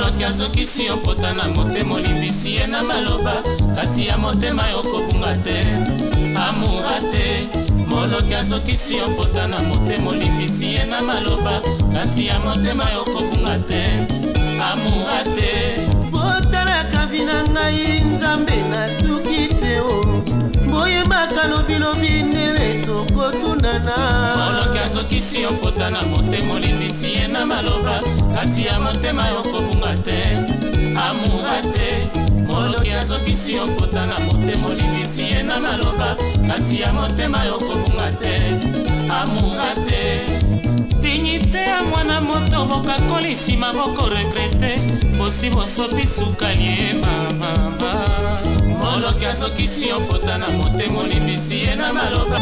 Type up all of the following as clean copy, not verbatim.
molokia soki si opota na motema olimbisi ye na maloba kati ya motema yokobunga te amura te molokia soki si opota na motema olimbisi ye na maloba kati ya motema yokobunga te amura te botalaka bina ngai nzambe na suki te o boyebaka lobilobi ndele tokotunana molokia soki si opota na motema olimbisi ye na maloba kati ya motema yokobunga te amura te molokia soki si opota na motema olimbisi ye na maloba kati ya motema yokobunga te amura te dignité ya mwana moto bokakolisi maboko regrete bosi bosopi sukalie mamamba molokia soki si opota na motema olimbisi ye na maloba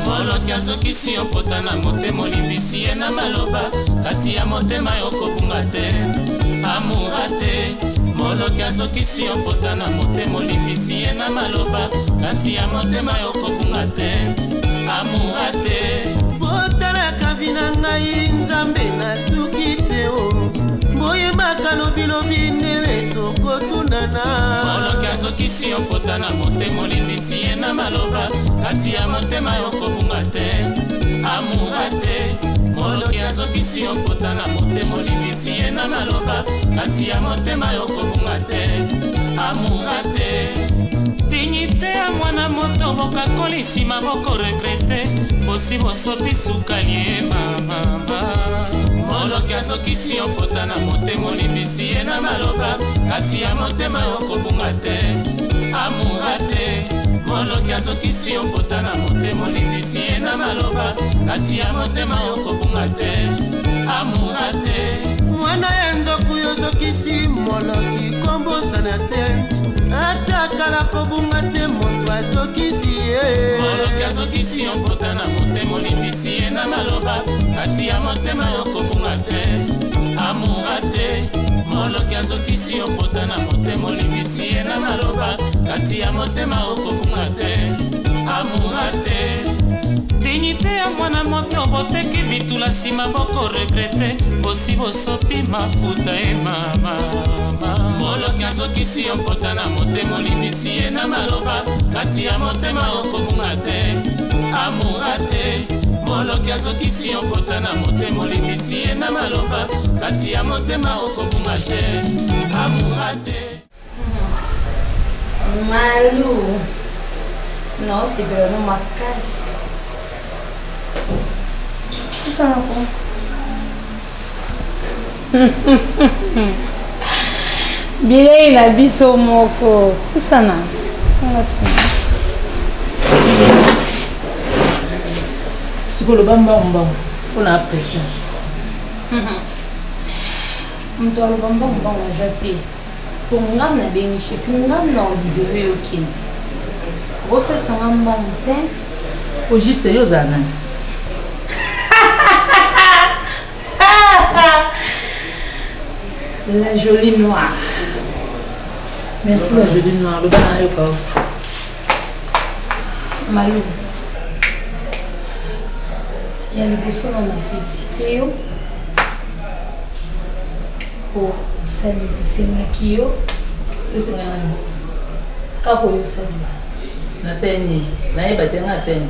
molokia soki si opota na motema olimbisi ye na maloba kati ya motema yokobunga te amura te molokia soki si opota na motema olimbisi ye na maloba kati ya motema yokobunga te amura te botalaka bina ngai nzambe na suki te o boyebaka lobilobi ndele tokotunana molokia soki si opota na motema olimbisi ye na maloba kati ya motema yokobunga te amura te molokia soki si opota na motema olimbisi ye na maloba kati ya motema yokobunga te amura te dignité ya mwana moto bokakolisi maboko regrete bosi bosopi sukalie mamamba molokia soki si opota na motema olimbisi ye na maloba kati ya motema yokobunga te amura te molokia soki si opota na motema olimbisi ye na maloba kati ya motema yokobunga te amura te mwana ya nzoku yo sokisi moloki kombosana te atakala kobunga te moto asokisi ye molokia soki si opota na motema olimbisi ye na maloba kati ya motema yokobunga te amura te molokia soki si opota na motema olimbisi ye na maloba kati ya motema yokobunga te amura te dignité ya mwana moto boteki bitula nsima boko regrete bosi bosopi mafuta e mama molokia soki si opota na motema olimbisi ye na maloba kati ya motema yokobunga te amura te molokia soki si opota na motema olimbisi ye na maloba kati ya motema yokobunga te amura te Malu non c'est vraiment ma casse. Ça va pas. Bilei na biso moko. Kusana. Ngasi. Sikolo bamba mba. Ona pression. Mtu alobamba mba wajate. Pour ngam na bengi puis ngam na libéré au kin. Recette sanga mba mutin. Au juste yo zana. La jolie noire. Merci la jolie noire. Le bana yo ko. Malou. Il y a des personnes on a félicité yo. Pour salut de ces maquillots. Je sais pas. Kako yo salut. Na seni. Na yeba tenga seni.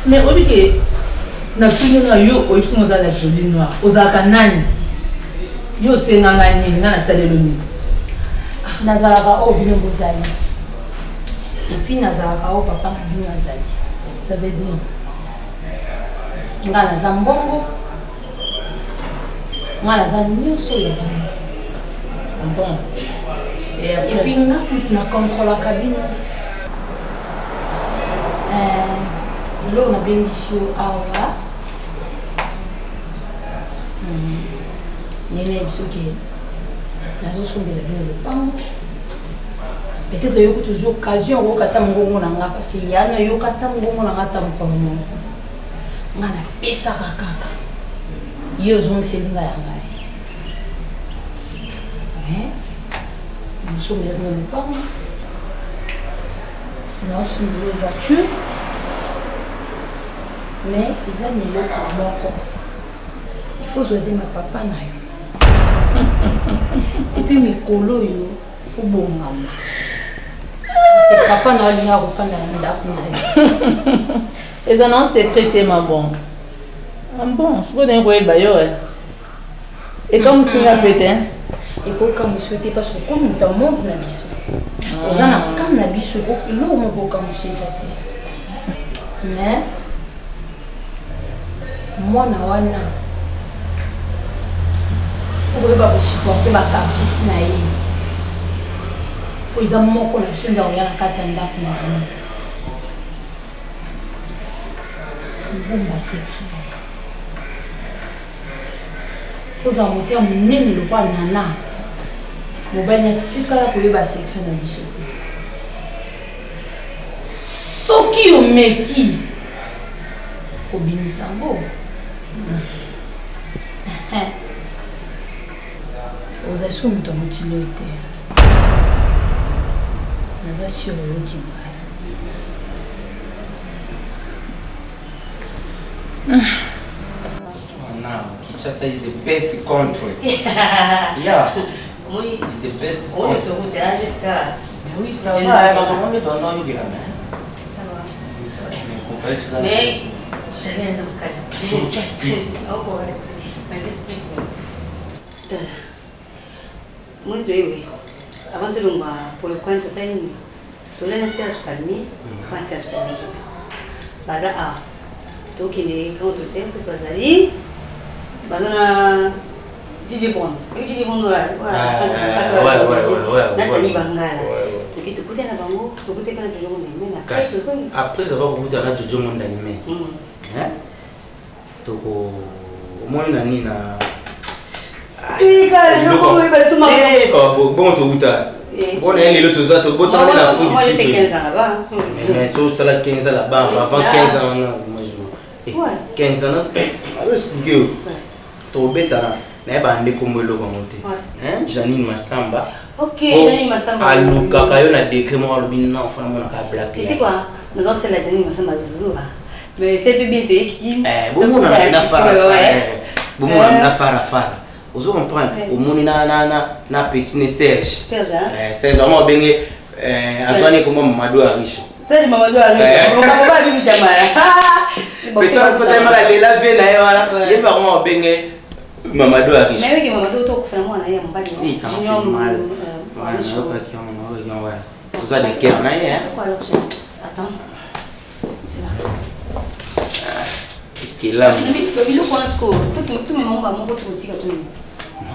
Mais obi ke na tuni na yo oyipsi moza la jolie noire. Ozaka nani? Yo senga ngani ngana salelo ni. Nazalaka o bino bozali. Et puis nazalaka o papa na bino azali. Ça veut dire ngana za mbongo. Ngana za nyonso ya bino. bon. Et puis na contrôle la cabine. Là on a bénéficié awa. Nene biso ke nazo sombela bino le pango. Peut-être yo toujours occasion ko kata ngongo na nga parce que yana yo kata ngongo na nga tampa mo. Ngana pesa kaka. Yo zong selinga ya ngai. Mais nous sommes le pango. Non, c'est une voiture. Mais ils ont mis l'autre moko. Il faut choisir ma papa na yo. Et puis mes colo yo, faut bon maman. Papa na linga refanda na ndako na yo. Et ça non secret ma bon. Bon, c'est pas d'un quoi bayo. Et comme c'est la peut-être. Et comme je souhaitais parce que comme nous avons monde na biso. Aux gens na quand na biso ko lo mo ko comme c'est ça. Mais moi na wana faut pas supporter ma caprice na ye. Pour ils ont mon qu'on a besoin d'aller à Katanda pour nous. Faut bon passer. Faut amonter mon nez le pas nana. Mon ben tika la pour y passer faire na bichoté. Soki o meki. Obimisa ngo. Os assuntos estão muito loucos. Mas assim eu vou te Now, Kinshasa is the best country. Yeah, it's the best country. Oui, ça va. Maman, on est dans nos villes. Mais je viens de vous casser. Muito eu. Avant de l'ombre, pour le coin de Saint-Denis, sur le Serge Palmier, pas Serge Palmier. Baza A. Donc il est quand tout est, parce que Bazali, Bazana DJ Bon. DJ Bon, Nathalie Bangala. Donc il te coûtait la bango, tu coûtais quand tu joues au Némé. Après avoir goûté à notre jeu monde animé. Donc au moins l'année na. Oui, quand nous on va se marier. Bon tout ça. Bon elle est l'autre ça tout bon temps la foule. Moi j'ai fait 15 ans là-bas. Mais tout ça là 15 ans là-bas avant 15 ans moi je 15 ans alors expliquer to beta na ba ande kombolo ko monte. Janine Massamba. OK, Janine Massamba. Aluka kayo na décrément albino enfant mon ka black. Tu sais quoi? Nous on c'est la Janine Massamba Zouha. Mais c'est bien qui bon on a na fara. Bon on a na fara. Vous comprenez au monde na petit Serge. Serge vraiment bien Antoine comme Mamadou Aricho. Serge Mamadou Aricho. On va pas vivre jamais. Peut-être faut tellement la vie na voilà. Il pas vraiment bien Mamadou Aricho. Mais oui que Mamadou to kufanya mwana yeye mbali. Oui, ça fait mal. Ouais, je vois qui on ouais. Tout ça des cœurs na hein. Attends. C'est là. Là. Il le pense que tout mes membres mon pote tika tout.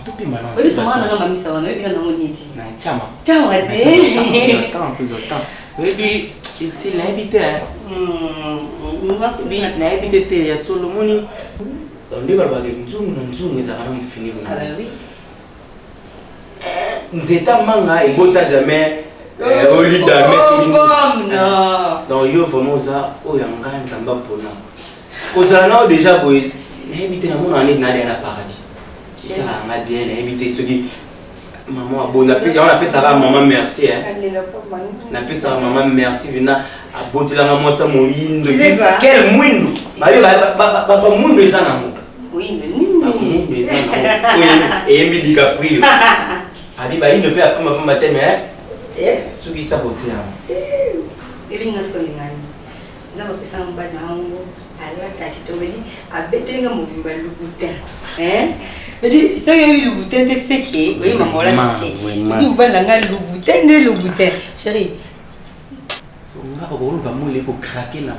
Tout puis maintenant. Oui, c'est moi na mami ça na bien na moniti. Na chama. Chama de. Attends plus autant. Oui, ici l'habité hein. Bien na habité te ya solo moni. On dit ba nzungu za kana mfini. Ah oui. Nzeta manga ebota jamais au lit d'armée. Non. Donc yo vraiment ça o yanga nzamba pona. Kozana déjà boy habité na mona ni na na paradis. Ça m'a bien habité ce qui maman bon on appelle ça maman merci hein. On appelle ça maman merci vina abotela nga moi ça moyindo. Quel mundo. Ba mundo ezana mo. Oui, mais ni. Mundo ezana mo. Oui, et Emily Caprio. Abi ba ino pe après ma teme hein. Ce qui saboter hein. Et bien ce qu'on ngani. Nzaba pesa mbana wangu. Alors takitobeli abetenga muvimba lukuta bedi so yewi lukuta de seke oui maman la seke tu bana nga lukuta ne lukuta chérie on va pas le ko craquer na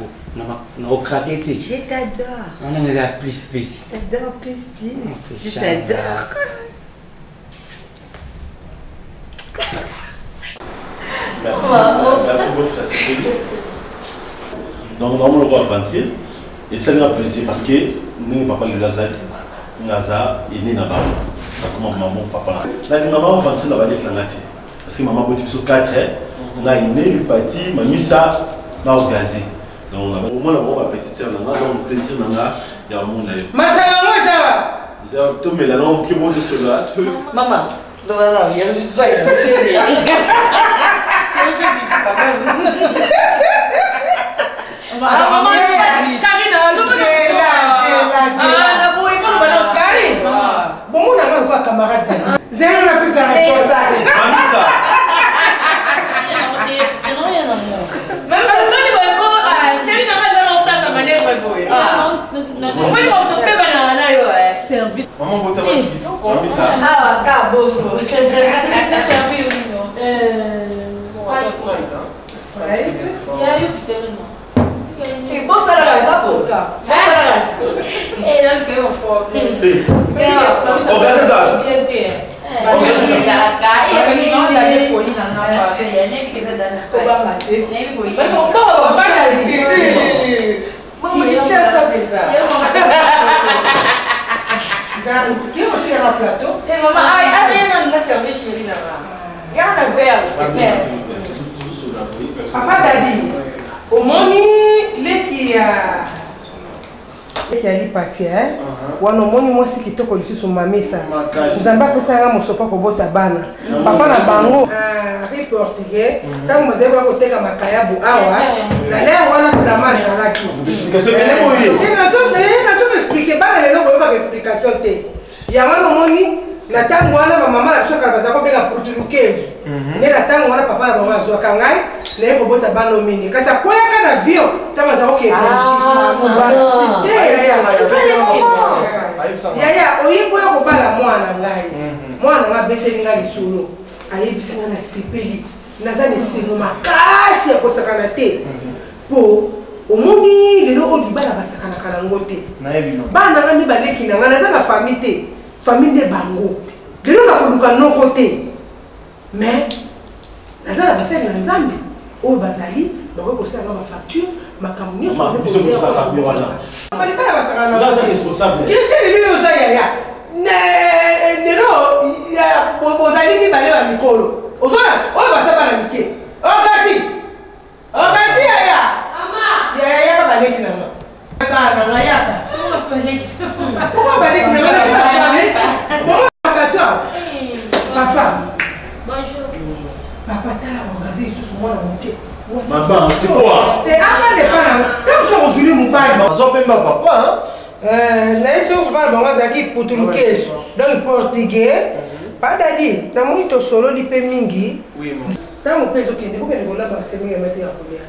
craquer te je t'adore on en a plus t'adore plus je t'adore merci beaucoup frère. Donc normalement le roi aventure. Et ça nous a plaisir parce que nous, papa, les Gaza, Gaza, est né là-bas. Comment maman, papa. Là, maman, va tout là-bas avec la natte. Parce que maman, quand tu es 4 ans, on a né, le parti, m'a mis ça dans le gazé. Donc, au moins, on va petite sœur, on a un plaisir, on a il y a un monde là. Masala, moi, ça va. Vous avez tout, mais là, on qui monte sur là. Maman, donc voilà, il y a une joie. Ah, acabou. E bolsa da casa, É, não que eu posso. Por que eu tiro no plateau? Papa Dadi, o moni leki ali patia wana omoni mwasi kitoko lisusu mamisa nzambe apesanga mosopa kobota bana papa na bango ri portugais ntango bazali koya koteka makayabu awa zalere wana flama azalaki nazoexplike bana lelo koyebaka explication te yango wana omoni na ntango wana bamama na biso kala baza kobenga portulukezu nde na ntango wana papa na bango azwaka ngai naye kobota bana omini kasi akweyaka na avion ntango aza yaya oyebi oya kobala mwana ngai mwana nga abeteli nga lisolo ayebisi nga na sepeli naza na esengo makasi ya kosakana te mpo omoni lelo oyo bana basakanaka nango te bana nga nde baleki na nga naza na famille te famille nde bango lelo nakoluka noko te mais naza na basali na nzambe oyo bazali bakoki kosalanga bafacture makambo nyonsobalibala basakanakileseli oza yaya lelo bozali mibale ya mikolo ozoya oyo baza bana mike okasi yaya yaya babaleki nanga bana yaka pourquoi baleki nanga papa bonjour papa tala bagazi lisusu mwana moke Maman, c'est quoi? T'es avant de parler. Comme ça, on s'oublie mon père. On s'en fait ma papa, hein? N'est-ce pas, on parle de qui portugais, donc portugais. Pas d'adi. Dans mon ito solo li pe mingi. Oui, maman. Dans mon pays, ok, ne vous connaissez pas la c'est mieux mettre à combien.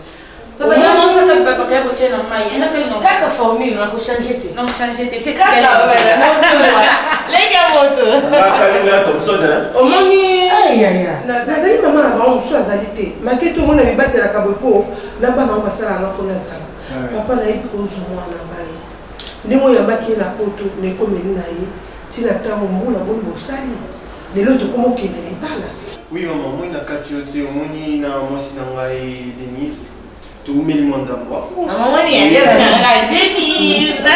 Ça va, non, ça peut pas faire pour tirer dans ma main. Quatre formules, on va changer. Non, changer, c'est quatre. Les gars, moto. Au moins, aïe aïe. Nazali maman na bango so azalité. Maketo mona bibatela kabopo na bana ngo basala na kona sala. Papa na yebi ko zumwa na ngai. Ndimo ya maki na poto ne komeli na ye. Tina tango mona bongo sali. Lelo to komo kende libala. Oui maman, moi na katiote omoni na mwasi na ngai Denise. Toumeli mwanda moi. Maman ni ya Denise.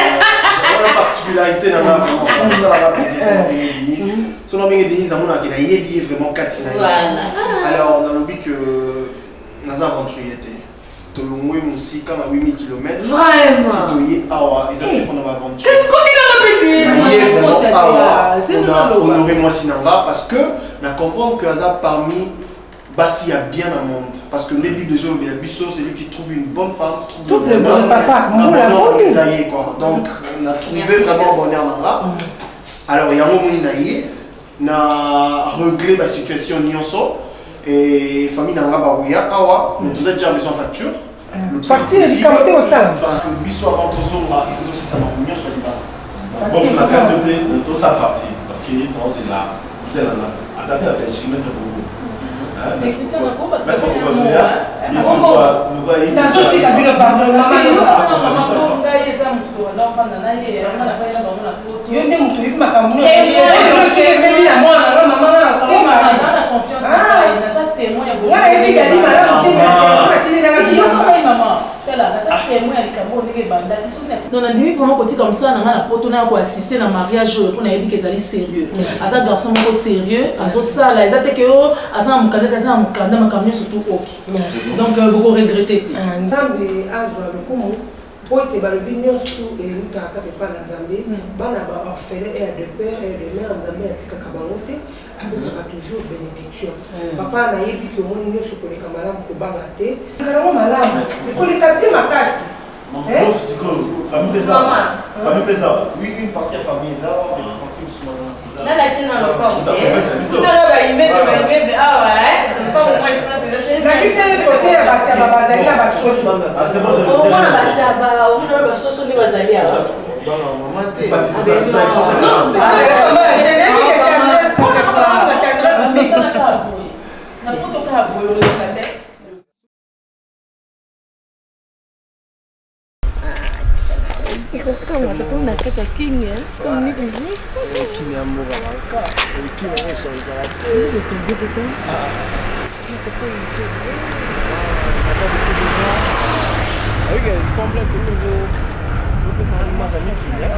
La particularité dans la maman, ça va plaisir Denise. Son nom est Denise, on a vraiment 4 Voilà. Alors on a l'objet que nous avons aventuriers. Tolongwe Moussika à 8000 km. Vraiment. Titoye Awa, ils ont fait qu'on a aventuré. On a honoré moi Sinanga parce que on a compris que Hazard parmi Bassi a bien un monde. Parce que les Bibles de Job et la Bissot, c'est lui qui trouve une bonne femme, trouve le bon papa. Donc on a trouvé vraiment un bonheur dans là. Alors il y a un moment où on a réglé la situation Nyonso et famille Nanga Baouya, Awa, mais tout ça déjà besoin de facture. Parti de Kamate au sein. Parce que Bissot avant tout ça, il faut aussi ça Nyonso soit libre. Bon, on a quantité de tout ça parti parce que non c'est là, vous êtes là. À ça bien fait, je vais mettre beaucoup. Mais Christian, on a quoi? Mais comme vous voyez, il faut soit, nous voyez. Dans ce petit cabinet, pardon, maman. Non, on a dit vraiment côté comme ça, on a poto na ko assister na mariage pour na yebi que ça sérieux. Asa garçon moko sérieux, aso ça là, ezate que o asa mukanda makamyo surtout OK. Donc beaucoup regretter. Nzambe azwa lokumu pote balobi nyonso elutaka pepa na Nzambe bana ba orphelin et de père et de mère Nzambe atikaka bango te apesaka toujours bénédiction. Papa nayebi ke omoni nyonso koleka malamu kobanga te ekalamo malamu ekoleka te makasi. Famille Pézard. Oui, une partie à famille, ça, une partie Ousmane. Là, la tienne dans le corps. Là, il met de ah ouais. Comme moi, c'est La qui c'est le côté à Bazali, à Basoso. Ah, c'est bon. On a Basoso, on a Basoso, on a Bazali. Elle semble être toujours une image amie qui est.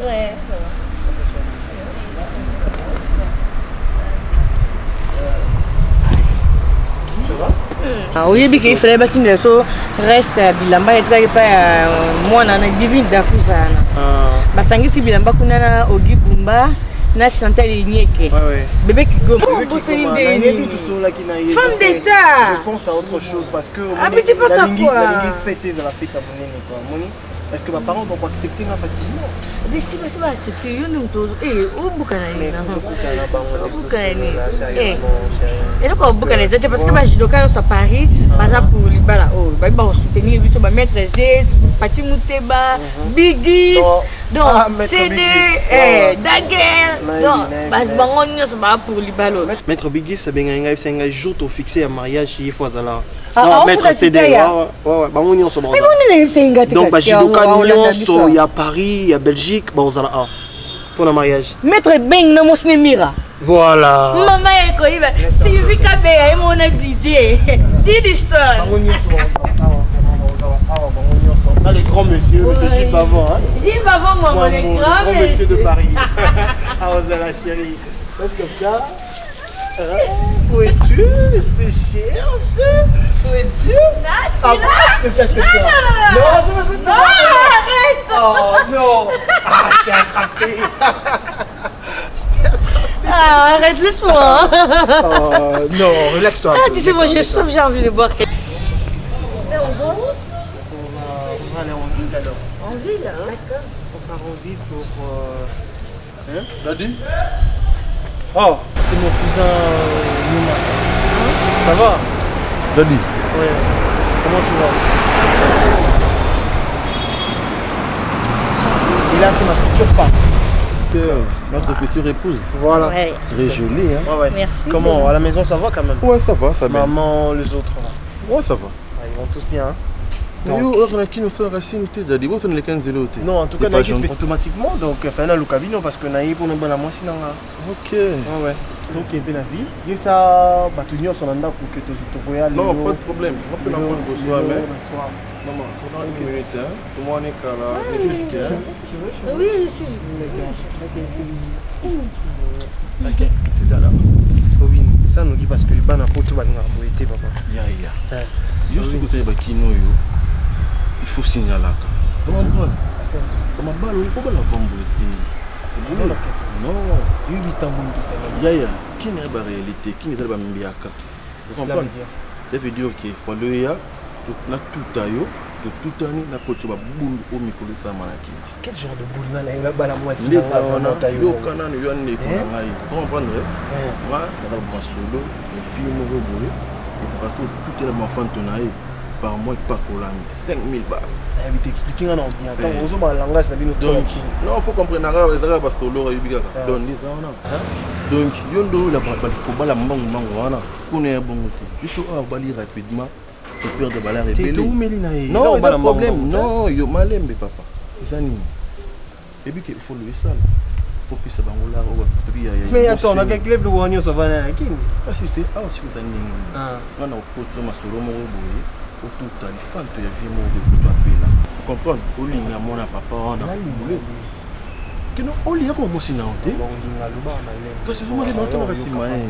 Ouais, ça va. oyebi ke ifele batindela so reste bilamba etikaki pa ya mwana na divine dakuzana basangisi bilamba kuna na Ogi Gumba na Chantal Inyeke bébé Kigoma femme d'état. Je pense à autre chose parce que la ligue fêtée de la fête abonnée quoi. Est-ce que mes parents vont accepter facilement? Mais si c'est pas accepter, yo nous tous au bukana et donc au bukana parce que ba jidoka à Paris baza pour libala oh ba soutenir biso ba mettre Z Pati Muteba Biggie donc CD Daguerre donc ba bango nyos ba pour libalo Maître Biggie ça benga senga jour to fixé à mariage il faut ça là. Non, Maître CD, donc Bajidoka Nyonso, il y a Paris, il y a Belgique, bon, on a pour le mariage. Maître Beng na Mosne Mira. Voilà. Maman eko iba, Sylvie Kabea, mon Didier. Didi Stone. Là, les grands messieurs, monsieur Gilles Bavon. Gilles Bavon, maman, les grands messieurs de Paris. Ah, on a la chérie. Parce que ça. Où es-tu? Je te cherche. Où es-tu? Là, je suis là. Non, je me suis dit. Non, arrête. Oh non. Ah, je t'ai attrapé. Ah, arrête, laisse-moi. Oh non, relaxe-toi. Ah, tu sais, moi j'ai soif, j'ai envie de boire. On va aller en ville alors. En ville, hein? D'accord. On part en ville pour. Hein? Dadi? Oh, c'est mon cousin Numa. Ça va? Dadi. Ouais. Comment tu vas? Et là, c'est ma future femme. Notre future épouse. Voilà. Ouais. Très jolie, hein? Ouais. Merci. Comment? À la maison, ça va quand même? Ouais, ça va, ça va. Maman, les autres. Ouais, ça va. Ah, ils vont tous bien, hein? Non, en tout cas, automatiquement, donc, enfin, on a l'occasion parce que naïe pour nous bonne moitié là. Ok. Ouais. Donc, il y a la vie. Il y a ça, batunio son anda pour que tu te voyes. Non, pas de problème. On peut l'apprendre au soir, mais. Maman, on a une minute, hein. Tout le monde est là, les fisques, hein. Oui, si. Ok, c'est là. Oui, ça nous dit parce que le ban a pour tout va nous arboiter, papa. Ya. Yo ce côté bakino yo. Il faut signaler là. Comment on comment balo il faut pas la vombolter. Non, il vit en bon tout ça. Ya. Qui n'est pas réalité, qui n'est pas mbiaka. Vous comprenez? Ça veut dire que faut le ya na tout ayo, de tout année na ko tuba boule au micro de ça malaki. Quel genre de boule là la bala moitié les avana yo kana yo ne ko ngai. Vous comprenez? Moi, na ba solo, les filles no boule. Et parce que tout est ma femme tonaï par mois pas colant 5000 balles. Il t'expliquer en ordinateur. Aux hommes en langage ça dit nous. Donc non, faut comprendre arabe, ça va solo yubiga. Donc les ça donc yondo la ba ko bala mangu wana. Connait bon côté. Il faut bali rapidement pour perdre de balle rebelle. T'es où Mélina? Non, pas de problème. Non, yo malembe papa. Ça ni. Et puis qu'il faut le ça. Mais attends, on a quelques clubs de Wagner, ça va aller à qui? Ah, c'était ah, tu veux dire. On a au poteau ma solo mon boy. Au total, fan tu as vu mon de tout appel là. Tu comprends? Au ligne à mon papa on a boulé. Que non, au ligne comme moi si non té. Quand c'est moi les notes on va s'y mailler.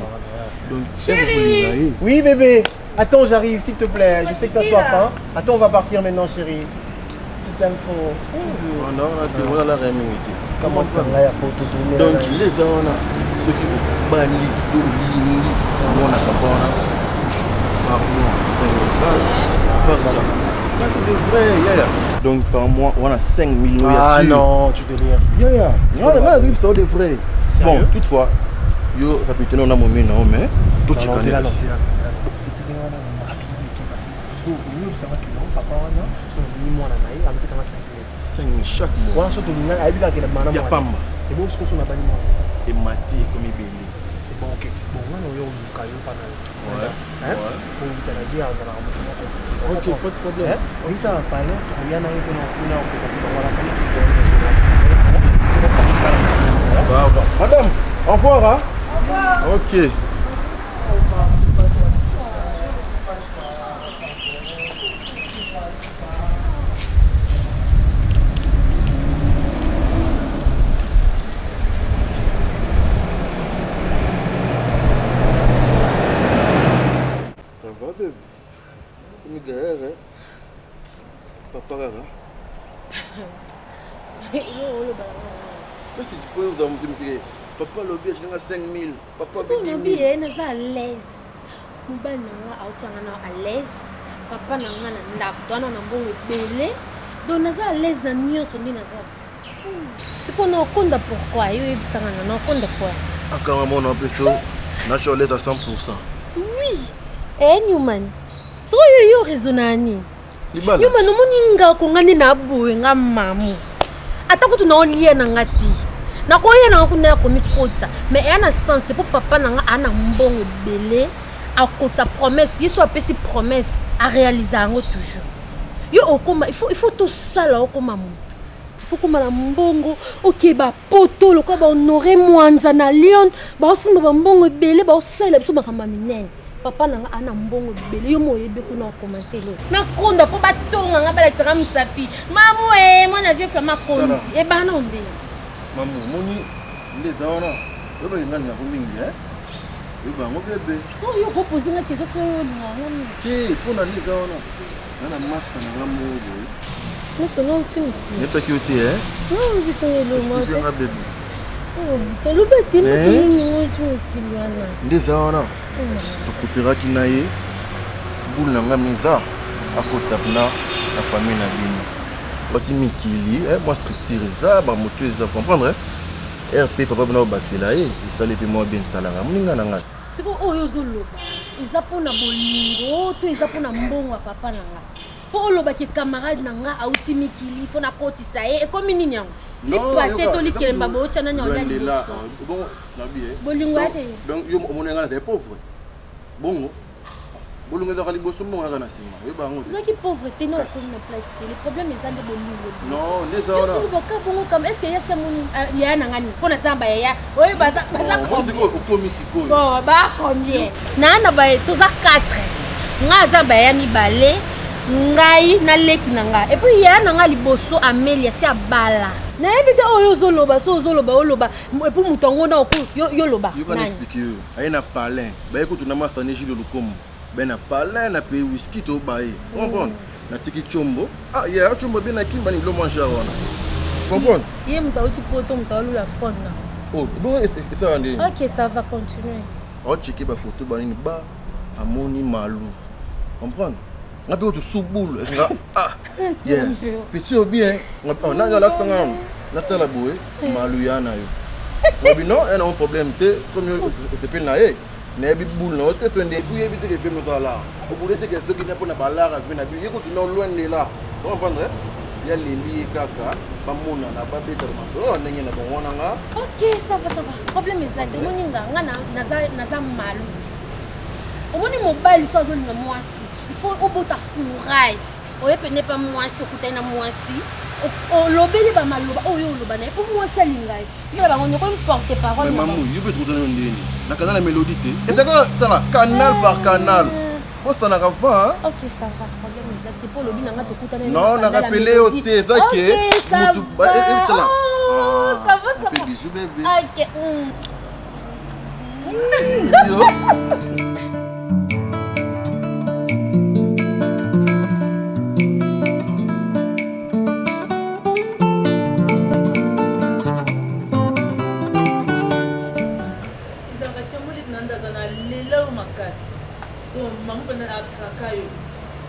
Donc chérie. Oui bébé. Attends, j'arrive s'il te plaît. Je sais que tu as soif hein. Attends, on va partir maintenant chérie. Tu t'aimes trop. Non, on a la rémunité. Comment ça va pour tout tourner? Donc les gens ceux qui ont banni tout ligne on a ça par mois 5 balles par ça. Là c'est de vrai donc par mois on a 5 millions. Ah non, tu délires. Non, il faut de vrai. Bon, toutefois Yo, capitaine, on a mon mien, mais tout est cané. Chaque mois. Il y a pas mal. Et bon, ce qu'on a pas dit, et Mati comme il est. C'est bon, ok. Bon, on a eu un caillou pas mal. Ouais. Hein? Pour vous dire, ok, pas de problème. Oui, ça va pas là. Il y en a un peu dans le ça peut avoir la qualité. Madame, au revoir. Hein? Au revoir. Ok. Papa, si tu peux vous dire, papa, lobby, je 5 000. Papa, lobby, je suis à l'aise. Je suis à l'aise. Papa, je suis à l'aise. C'est qu'on a compte pourquoi. Encore un monde en plus, naturel à 100%. Oui. Et Newman, c'est quoi raisonnable? Newman, nous n'avons pas de mamu. Attends que tu n'as lié na ngati. Na ko yena ko na ko mi kotsa. Mais il y a un sens pour papa na ana mbongo belé a kotsa promesse, il soit pesi promesse à réaliser ngo toujours. Yo okoma il faut tout ça là okoma mu. Il faut koma la mbongo OK ba poto lo ko ba honorer mwanza na lion ba osimba ba mbongo belé ba osala biso ba kama minene. Papa na ana mbongo belé yo moyebe ko na commenter lo. Na konda po ba tonga nga bala tsaka musapi. Mamu mwana vieux flama kondi. E ba na onde. Mamu moni ndeza wana. Yo ba ngani na komingi Yo ba ngo bébé. Oh yo ko poser na question sur ngani. Ti pona ndeza wana. Nana master na ngamu bo. Muso no tini. Ne pa ki oti Non, bisone lo mo. Excusez-moi bébé. Oh, telo beti muso ni wotu kilwana. Ndeza wana. Tokupira kinaye. Bula nga miza akotapna la famille na bino. Bati mikili, moi structure ça, ba moto ça comprendre. RP papa bana batela ça les moi bien talanga. Muninga na ngati. Siko oyo zoloba. Eza pona bolingo, to eza pona mbongo papa nanga. Po oloba ki camarade nanga auti mikili, fona kotisa e komi nini yango. Li pate to li kelemba bo tana nya ondali. Bon, na bien. Bolingo ate. Donc yo omonenga na pauvre. Bongo. Bolunga za kaliboso mo ngaka na sima. Yo bango. Zaki pauvreté non comme na plastique. Le problème est de bolingo. Non, les ora. Est-ce qu'il y a ça mon ya na ngani? Pona samba ya. Oyo baza ko siko okomi siko. Bon, ba combien? Na ba to za 4. Nga zamba ya mibale. Ngai na leki nanga. Et puis ya na nga liboso Amelia si abala. Na ebite oyo zoloba so zoloba oloba et puis mutongo na oku yo loba. You can explique you. Aina parler. Ba ekutu na mafane jilo lukomo. Ben na parler na pe whisky to bae. Comprendre? Na tiki chombo. Ah yeah, chombo bien na kimba ni lo manger wana. Comprendre? Yé mutauti poto mutaulu la phone na. Oh, bon c'est ça ndé. OK, ça va continuer. On checker ba photo ba ni ba amoni malu. Comprendre? On peut tout sous-boule. Ah, yeah. Petit ou bien, on a la sangam. La tala boué, maluyana yo. Mais non, il y a un problème. Comme je te naïe, mais il boule non. Tu es né, puis il te fait me là. Au bout de ce qui n'est pas na balara, puis na bien. Écoute, non loin de là. Vous comprenez? Il y a les lits kaka, pas mon na pas bête de ma. Oh, n'est-ce pas bon nanga? OK, ça va. Problème est ça. Demoninga, naza malu. Au moins mobile soit zone na moi. Il faut au bout de courage. On n'est pas moi si on est moi si. On l'obéit pas mal. Oh yo le bané. Pour moi c'est l'ingay. Yo là on ne peut porter parole. Mais maman, you peux trouver un ndeni. Na canal la mélodie. Et c'est quoi ça canal par canal. Bon ça n'a pas. OK, ça va. Problème exact. Pour l'obéit n'a pas tout couper. Non, on a rappelé au thé ça que. Oh, ça va. Bisous bébé. OK.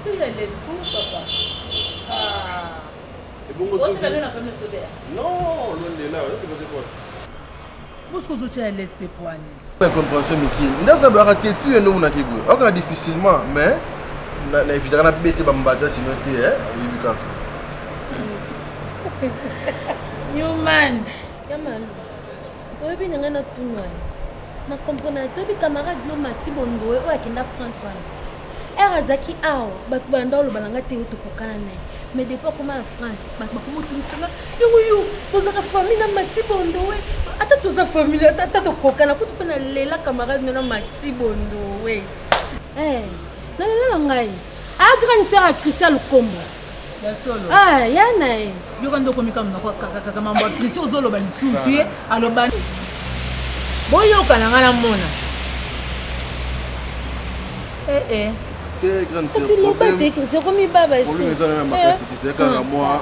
Tu es l'espoir, papa. Ah. Et bon, la famille non, loin de là, c'est quoi? Pourquoi vous êtes à l'est de Poigny? Pas compréhension, Miki. Nous avons raté tout et nous avons dit. Encore difficilement, mais nous avons évidemment bêté Bambata sinon tu es. Newman, Yaman. Tu es bien dans tout noir. Na comprendre, tu es camarade de Mati Bondo ou à Kinda François. Erazaki ao, bat banda lo balanga te utokokana naye. Mais depuis comment en France, bat bakumu tulifanga. Yo, tozaka famille na Mati Bondo we. Ata toza famille, ata tokokana kutu pena lela camarade na Mati Bondo we. Non ngai. A grande sœur à Christian Lukombo. Ah, yana e. Yo kando komika mna kwa kaka mambo Christian ozolo balisupi aloba. Boyo kana ngana mona. C'est le bâté qui c'est comme il baba ici. Pour lui, nous allons marquer c'est quand moi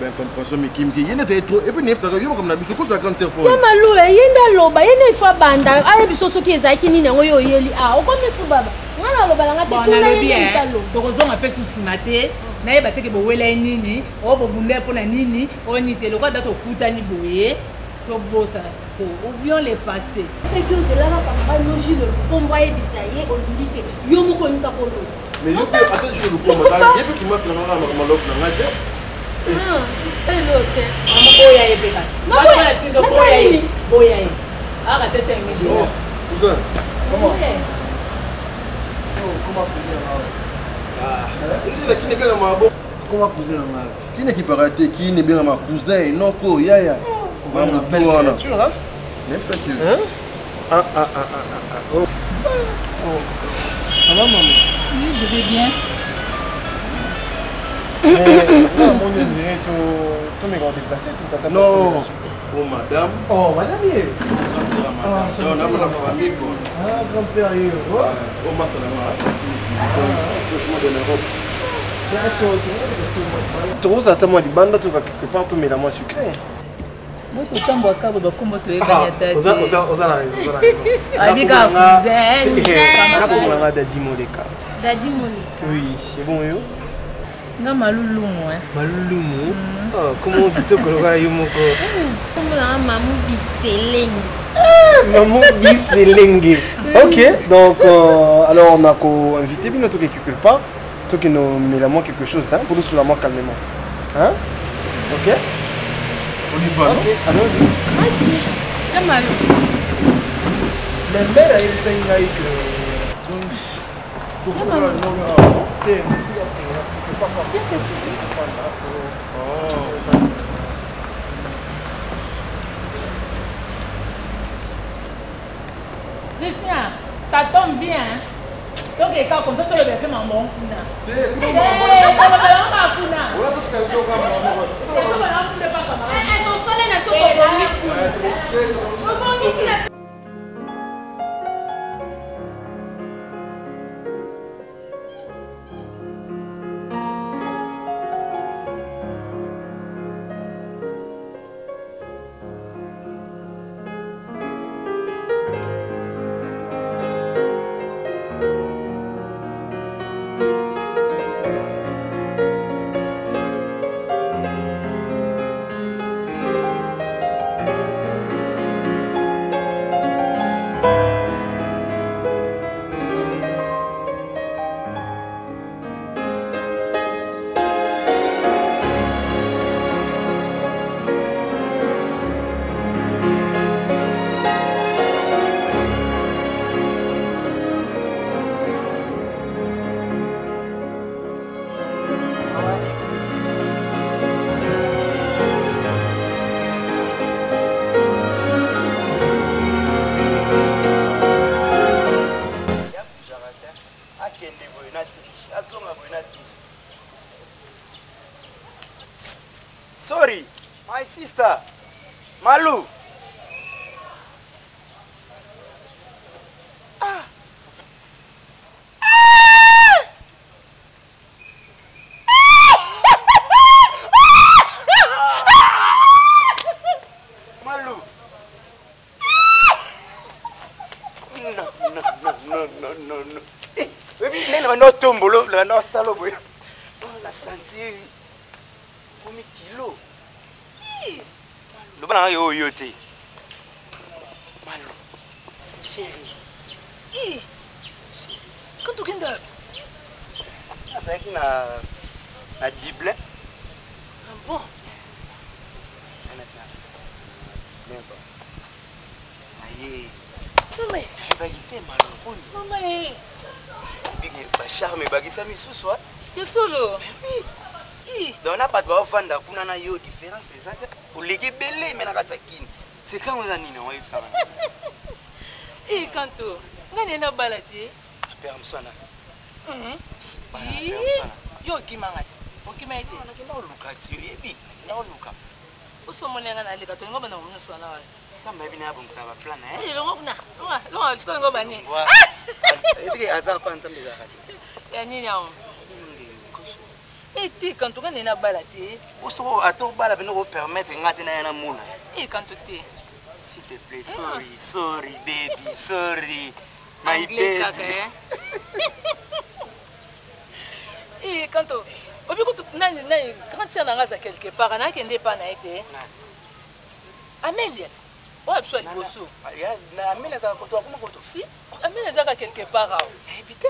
ben compréhension mais Kim qui yene c'est trop et puis nefa yo comme na biso ko za cancer pour. Ya malu yenda loba yene fa banda ale biso soki ezaki nini ngo yo yeli o comme tu baba. Ngana loba langa te kuna yene talo. Tokozonga pe susimate na yeba te ke bo wela nini o bo bunde pona nini o ni te lokwa dato kutani boye. Bossa, oublions les passés. C'est que c'est là par logique le combat et bisaye on dit que yo mo ko nta ko lo. Mais yo attends je le combat là, il y a qui m'a fait la malof na ngate. C'est l'autre. Amo boya yebeka. Non boya tindo boya yi. Boya yi. Ara te c'est mission. Cousin. Comment? Comment cousin là? Qui n'est qui paraît qui n'est bien ma cousin non ko yaya. On appelle créature, hein? Même ça tu Oh. Ça va, maman? Oui, je vais bien. Mais non, mon Dieu, on dirait tout mes grands déplacés, tout quand non. Oh, madame. Oh, madame, il est. On a la famille, quoi. Ah, grand-père, il est. Oh, maintenant, franchement, de l'Europe. Trop certainement, du banda, tout quelque part, tout mélange sucré. Moi, tout le temps, je vais vous dire vous avez raison, vous avez raison. Abika cousin. Dadi Moleka. Dadi Moleka. Oui, c'est bon, yo. Nga malulu moi. Malulu moi. Comment on dit que yo moko? Comme la maman biseleng. Maman biseleng. OK, donc alors on a invité bien tout quelque part, tout qui nous met la main quelque chose là pour nous sous la main calmement. Hein? OK? On y va, non? Allons-y. La malu. La mère a essayé que... Christian, ça tombe bien. Donc, quand comme ça, tu le fais maman. Sorry, my sister, Malu. Malu. No. Baby, là, no tombolo, là, no salo, boy. La sentir. Comme kilo. Le bana yo te. Chérie. Quand tu viens c'est qui na Dublin. Ah bon? Aïe. Non mais. Bagité malheureux. Non mais. Bigi bachar me bagisa misusu wa. Yo solo. Oui. Donc na pas de vanda kuna na yo différence c'est ça. Au légé belé mais na katsakini. C'est quand on a nina wa yebisa. Kanto. Ngani na balati? Père Msana. Yo kimangati. Okimaite. Na kina olukati yebi. Na oluka. Usomonenga na leka to ngoba na umno sona wa. Kama hivi na bonsa ba plan Longa tsiko ngoba ni. Ebi azar pa ntambe za khadi. Ya nini yawo? Kanto ngani na balati? Uso ato bala bino ko permettre ngati na yana muna. Kanto te. S'il te plaît, sorry baby, sorry. My baby. Kanto, obi ko nani quand tu na ngasa quelque part na kende pa na été. Amelia. Ouais, soit bosso. Ya na Amelia za ko to kuma ko to. Si, Amelia za ka quelque part. Bité.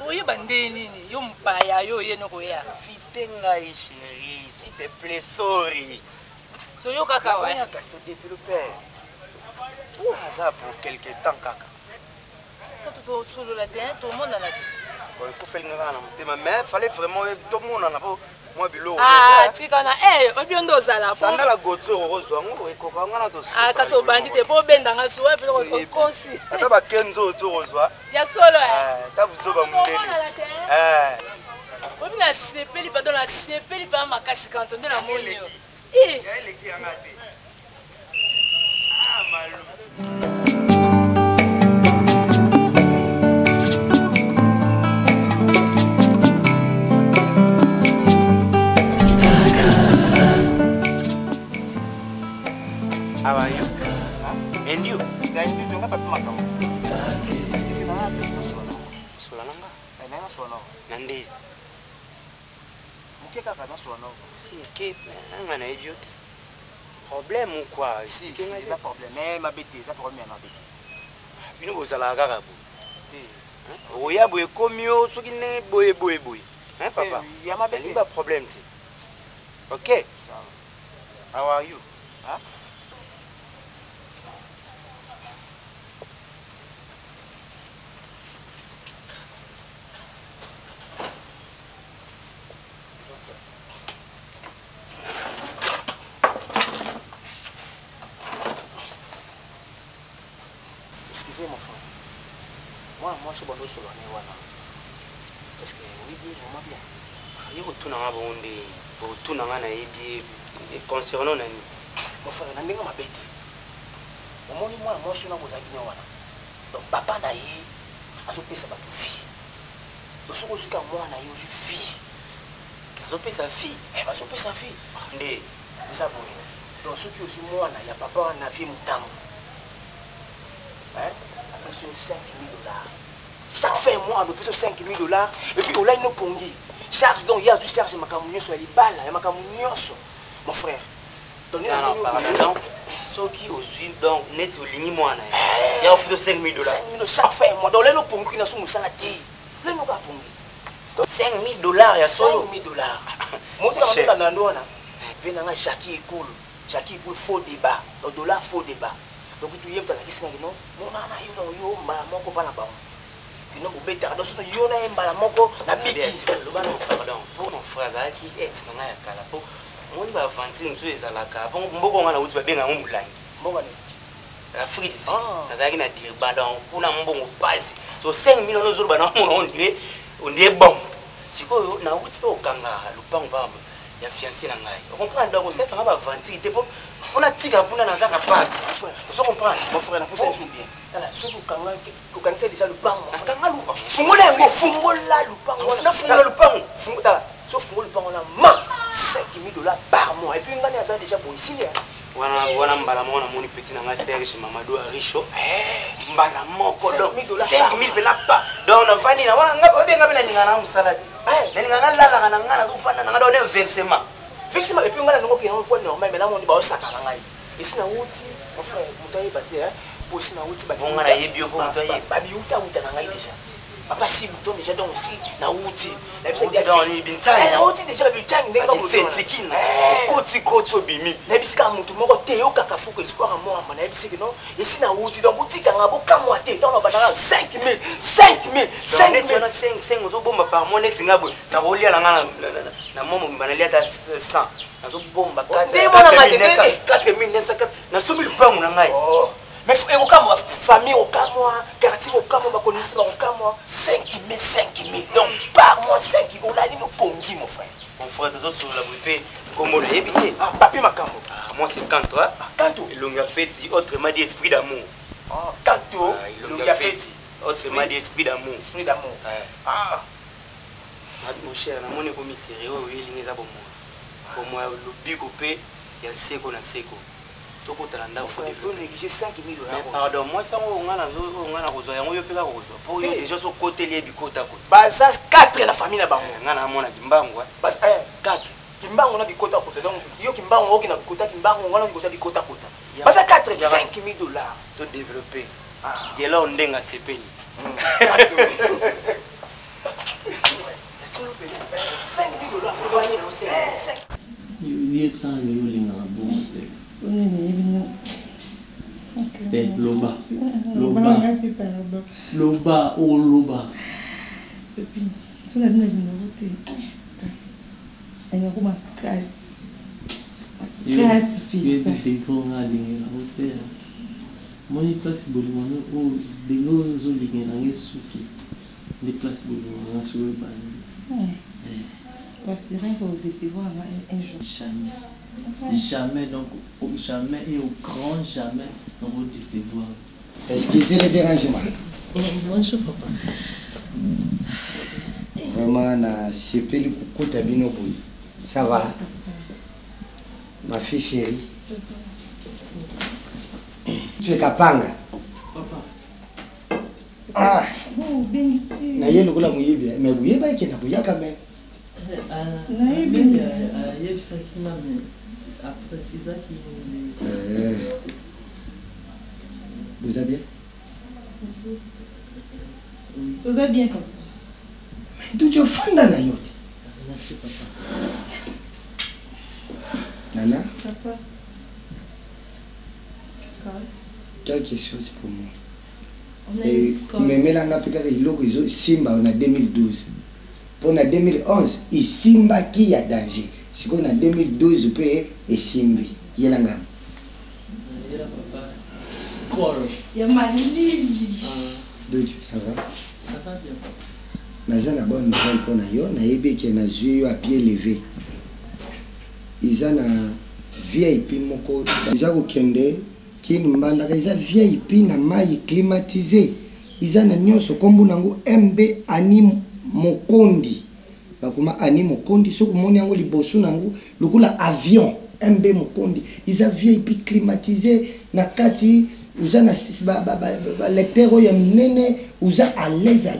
Oye bande nini, yo mpaya yo ye no ko ya. Vite ngai chérie, s'il te plaît, sorry. To yo kaka wa. Ya ka sto développer. Ça pour quelque temps kaka. Quand tu te solo la tête, tout le monde en a dit. Il faut faire une grande mais fallait vraiment tout le monde en a pas moi bilo. Tikana obi ndo zala po. Sanda la goto rozwa ngo ekoka ngana to. Kaso bandi te po benda nga suwa pe ko kosi. Ata ba kenzo to rozwa. Ya solo ta buzoba mundele. Obi na sepeli pardon la sepeli pa makasi kanto nde na moni yo. Ya ile ki angate. Malu. How are you? And you? Then you don't have a matter. Excuse me, Solana. And I'm Solana. Nandi. Mukeka kana Solana. Si, que un idiot. Problème ou quoi? Si, c'est un problème. Mais ma bêtise, ça problème ma bêtise. Bino bozala kaka bo. Oya boye komio soki ne boye. Hein papa? Ya ma bêtise. Pas problème ti. OK? How are you? Hein? Excusez mon frère. Moi je suis bon sur le nez. Parce que oui, vraiment bien. Il faut tout dans ma bonde, pour tout dans ma naïbi et concernant nani. Mon frère, n'a pas ma bête. Au moins moi je suis dans vos amis. Donc papa naïe, a sopé sa fille. Donc ce que je suis moi naïe, je suis fille. A sopé sa fille. Eh ben sopé sa fille. Ndé, c'est ça pour lui. Donc ce qui aussi moi naïe, papa na vie moutam. Après sur 5 000 $. Chaque fin de mois, on peut 5 000 $. Et puis, on a une pongi. Charge donc, il y a du charge, ma camouflage sur les balles, ma camouflage. Mon frère. Donc, ceux qui osent donc net au ligne moi, il y a offert 5 000 $. 5 000 chaque fin de mois. Donc, là, nous pongi, nous sommes saladiers. Là, nous avons pongi. 5 000 $, il y a 5 000 $. Moi, je suis dans le venant à Jackie Écoule. Jackie Écoule, faux débat. Donc, dollar, faux débat. Donc tu y es peut-être non mon nana yo mbala moko bana ba kino ko beta do so yo na mbala moko na biki le bana pardon pour mon frère za ki et na ya kala po mo ni ba vanti nzo ezala ka bon mboko ngana uti ba benga ngomulangi mboko ni la frite ici na za ki na dire badon kuna mbongo pasi so 5 millions no zo bana mo on est bon siko na uti po kanga lupango ba ya fiancé na ngai on comprend donc ça va vanti te po on a tika kuna na zaka pa on comprend mon frère na pousse un bien là soko kanga ko kanisa déjà le pango kanga lu fungola ngo fungola lu pango na fungola lu pango fungola so fungola lu pango na ma 5 000 $ par mois et puis ngani aza déjà pour ici là wana mbala mona moni petit na nga Serge Mamadou Richo mbala moko do 5 000 $ pa donc na vani na wana ngapo benga bela ngana musalati ngana lala ngana ngana zo fana na ngado ne versement effectivement et puis ngana ngo ki na fois normal mais là on dit ba osaka na ngai ici na wuti mon frère mutayi bati posi na uti On a yebi ko to ye. Babi uta na ngai déjà. Papa si buto déjà donc aussi na uti. Na bisa dans ni bintani. Na uti déjà bintani ndenge ko tsekina. Koti koto bimi. Na bisika mutu moko te yo kaka fuko espoir moi na bisika non. Ici na uti donc uti kanga bo kamwa te dans na banana 5000 5 ozo bomba par mois net ngabwe na bolia la ngana na momo banalia ta 100 nazo bomba 4900 na somi lupangu na ngai. Mais au camp, famille au camp, quartier au camp, ma connaissance au camp, 5000. Donc par mois 5 000, on a dit nous pongi, mon frère. Mon frère, tu sur la bouteille, comme on l'a évité. Ah, papi ma cambo. Moi c'est quand toi. Canto. Et l'on a fait autrement dit esprit d'amour. Ah, canto. L'on a fait autrement dit esprit d'amour. Esprit d'amour. Ah. Mon cher, na mon commissaire, oui, il est bon moi. Pour moi, le big opé, il y a seko na seko. Toko talanda faut développer. J'ai 5 000 $. Mais pardon, moi ça on a kozo yango yo peka kozo. Pour yo déjà so côté lié bikota côté. Bah ça 4 la famille na bango. Ngana mona kimbango. Bas 4. Kimbango na bikota côté. Donc yo kimbango oki na bikota kimbango ngana bikota bikota côté. Bas 4 $5 000 to développer. Et là on ndenga sepeli. 5 000 $. On va aller au CR. Il ça le linga bon. Loba. Jamais, donc jamais et au grand jamais on va décevoir. Est-ce que c'est le dérangement? Bonjour papa. Vraiment, c'est pas le coup de bino. Ça va? Ma fille chérie. Tu es Kapanga? Papa. Ah! Naye le gola mouillé, mais vous y êtes qui n'a pas quand même. Après, c'est ça qui vous allez bien? Vous allez bien, papa? Mais d'où tu fais dans la yacht? Merci, papa. Nana? Papa. Quelque chose pour moi. Et mais là, on a pu faire le Simba en 2012. Pour 2011, il Simba qui a danger. Si on a 2012, on peut et Simbi. Il y a la gamme. Il y a papa. Score. Il y a Marie. Donc, ça va? Ça va bien, papa. Naza na bonne nouvelle pour Nayo. Naïbe qui a joué à pied levé. Ils ont un VIP moko. Ils ont kende qui nous manda. Ils ont VIP na maille climatisé. Ils ont un nyoso kombu nango MB anim mokondi. Bakuma ani mokondi soko moni yango liboso nango lokula avion MB mokondi. Ils ont VIP climatisé na kati. Vous avez un lecteur qui est vous êtes à l'aise.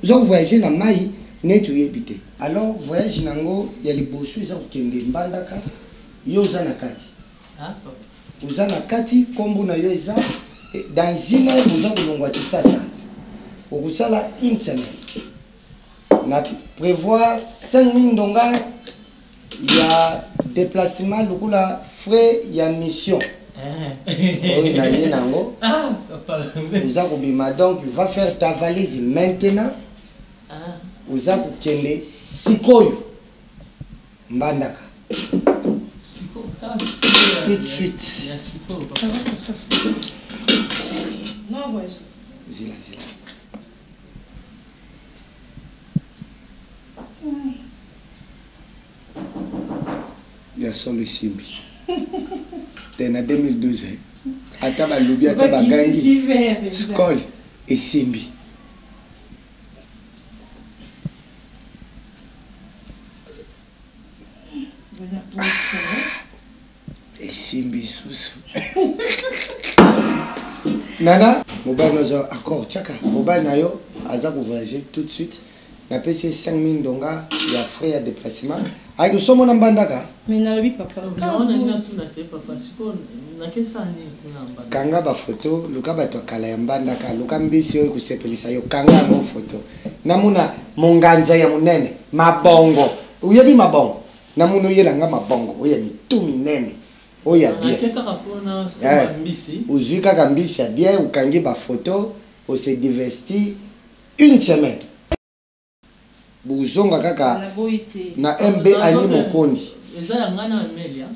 Vous avez voyagé dans Maï, nettoyé. Alors, voyage dans il y a les bossus, vous avez des bandaka, vous avez un kati. Vous avez un kati, comme vous avez dans une heure, vous avez ça. Vous avez une semaine. On prévoit 5 000 dongas, il y a déplacement, frais, il y a mission. Oui, donc il va faire ta valise maintenant. Vous avez Sikoyo Mbandaka. Tout de suite. Non, ouais. Zila. Il y a solo Simbi. C'est en 2012. Ataba Lubi, Ataba Gangi, Skol et Simbi. Et Simbi sous. Nana, mobile nous a accord, tchaka. Mobile nayo, Aza pour voyager tout de suite. na pesi 5000 donga ya frais ya déplacement ay ko somo na mbandaka mais na lobi papa on a na tout na te papa siko na kesa ni na mbandaka kanga ba photo luka bato kala ya mbandaka luka mbisi oyo kusepelisa yo kanga mo photo namuna monganza ya munene mabongo uyebi mabongo namuna yela nga mabongo oya mitu minene oya bien uzwi kaka mbisi ya bien ukangi ba photo on se divesti une semaine buzonga kaka na MB ani mokondi eza ya ngana Amelia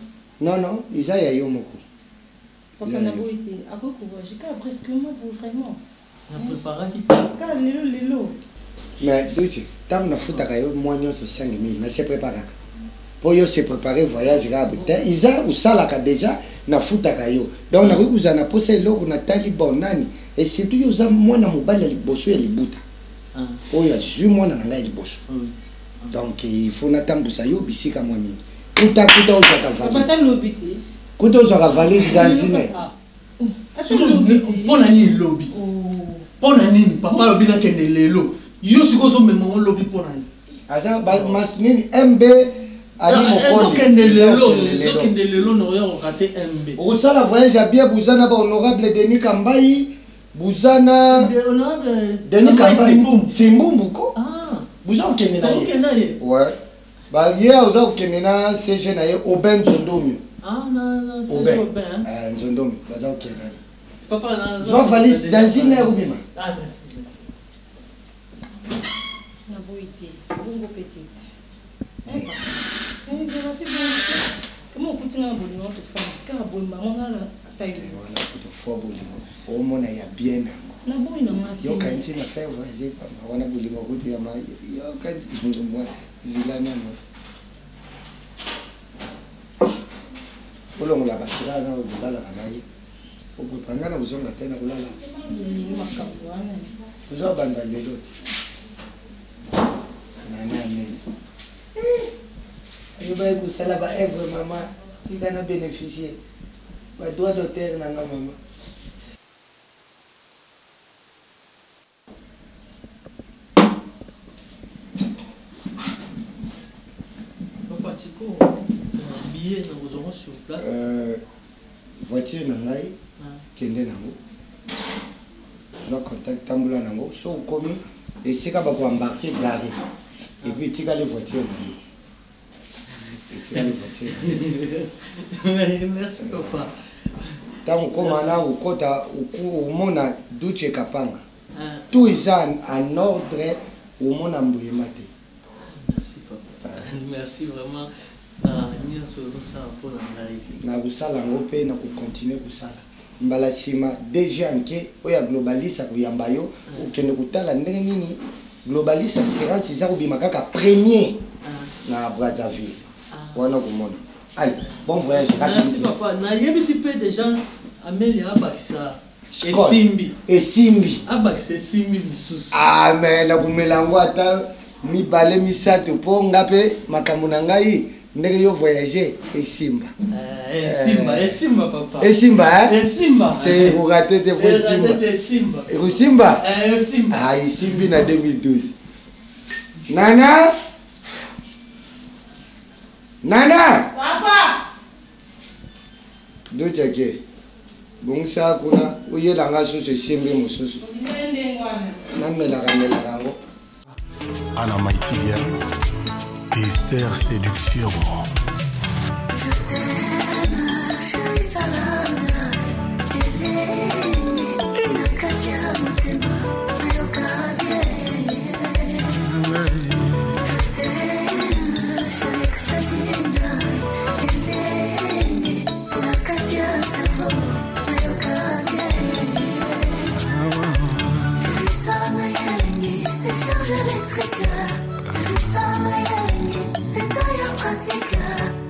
non eza ya yo moko papa na boite akoko jika presque moi pour vraiment na préparer ka lelo mais duti tam na futa ka yo moanyo so 5000 na se préparer pour yo se préparer voyage rabe iza usala ka déjà na futa ka yo donc na kuza na posa eloko na tali bonani et surtout yo za mwana mobali liboso ya libuta oya zwi mwana na ngai liboso donc il faut natambusa yo bisika mwa mingi kuta ozaka valise kuta ozaka valise danzine mpona nini lobi mpona nini papa lobi nakende lelo yo sikozo mema ngo lobi mpona nini aza nini MB ani mokondezokende lelo na oya kokate MB okosala voyage ya bien buzana ba honorable Denis Kambai buzana Denis Kambai Simbumbu ko buza okende na ye ouais ba ye oza okende na CG na ye Oben Nzondomi na CG Oben Nzondomi baza okende na ye papa na zo valise dans une heure bima na boité bongo petite comment on peut tenir bonheur de femme car bon maman là taille voilà pour fort bolingo au mona ya bien na boy na maki yo kanti na faire voyager papa wana bolingo kuti ya mai yo kanti moi zilana no bolongo la basira na ulala kanai ukupanga na uzonga tena kulala ni makabwana uzobanda lelo nani yo ba ku sala ba evre mama tika na bénéficier ba droit d'auteur na mama papa Chico billet na vous aurons sur place voiture na ngai kende nango na contact tambula nango so komi esika ba ko embarquer gare et puis tika les voitures merci papa tant comme là au kota au mona duche kapanga tout est en ordre au mona mbuyema te merci papa merci vraiment ni nsozo ça pour na kusala ngope na continuer kusala mbala sima déjà nke oya globalisa kuyamba yo ukende kutala ndenge nini globalisa assurance za kubima kaka premier na Brazzaville wana kumona allez bon voyage merci papa na yebisi pe déjà Amelia abakisa esimbi abakisa esimbi misusu mais na kumelango ata mibale misato po ngape makambo na ngai ndenge yo voyager esimba esimba papa esimba te ukate te po esimba esimba esimbi na 2012 Nana papa doja ke bongsa kuna uyela ngaso sesimbi mususu namelaka ngo Anna Mighty bien Esther Séduction. Je t'aime, chérie Salana. Tina Katia Motema, Mayoka bien. Je t'aime, chérie Extasina. Tina Katia Savo, Mayoka bien. J'ai vu ça, Mayalengi, des charges électriques. J'ai vu ça, Mayalengi, des tailleurs pratiques.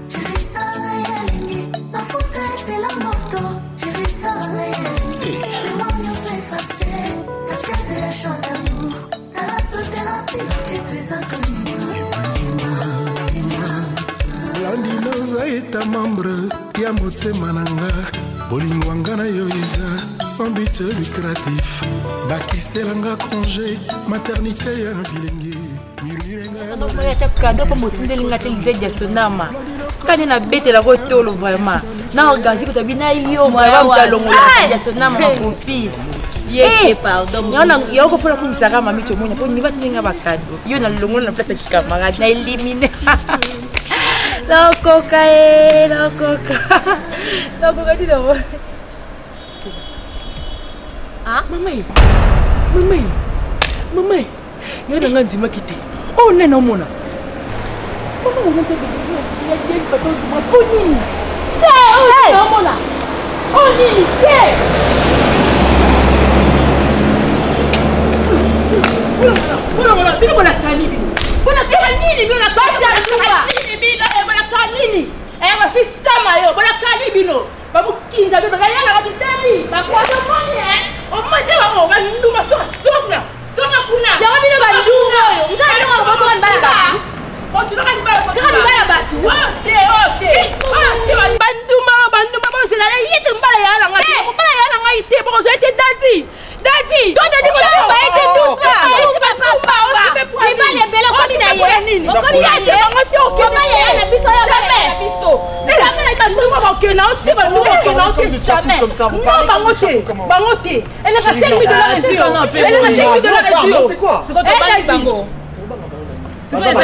J'ai vu ça, Mayalengi, ma fauteuil puis la moto. J'ai vu ça, Mayalengi, les momions sont effacés. Cascade de chant d'amour, à la sothérapie, que tu es inconnu. Landinoza eta membre ya motema nanga bolingwanga na yo eza sans but lucratif. Bakiselanga congé, maternité ya bilingi. Cadeau pour motindeli nga telize de sonama. Kani na bete la ko tolo vraiment. Na organiser ko tabina yo mwa wa longola de sonama ma confie. Yeke pardon. Yo ko fona kumisaka mami chomonya po ni batinga bakado. Yo na longola na place ya camarade na éliminer. Lokoka di lo. Ah, mamãe. Ngana ngandi makite. Oh nena mona. Mama ngante bebe. Ya dia pato ma ponini. Oh mona. Oh nini. Mona, bino bona sani bino. Bona sani bino na basi aluba. Bino bona sani. Ma fissa mayo, bona sani bino. Babu kinza do gayana ba kitemi. Ba kwa do moni o mande wa ba nduma sona. Songa kuna. Jawa bino bandunga yo. Ngani ngo boto kan bala. Boto kan bala. Kan bala batu. Ote. Banduma bo sela yete mbala ya na ngati. Mbala ya na ngati bo so ete dadi. Donde digo ba ete tufa. Ete papa. Ibale bela ko ni na ye. Ko bi ya ye ngati o ke bale ya na biso ya bale. Jamais la banduma ba ke na ote banduma ke na ote jamais. Non bangote. Elle a passé le de la radio. C'est quoi? C'est quoi ton bango? C'est quoi ça?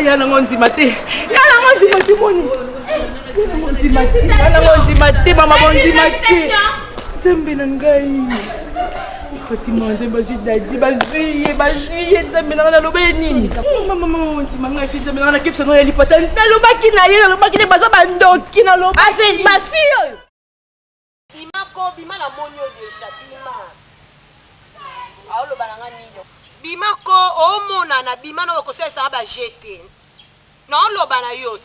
Yana ngondi mate moni. Yana ngondi mate mama ngondi mate. Zembe na ngai. Fatima zembe bazuye zembe na lobe nini. Mama ngondi manga ki zembe na kipsa no yali pata na lobaki na ye na lobaki ne baza bandoki na loba. Avec ma fille. Bima la monyo de Chabima. Aolo balanga nino. Bimako omona na bima na okosesa ba jeter. Na oloba na yote.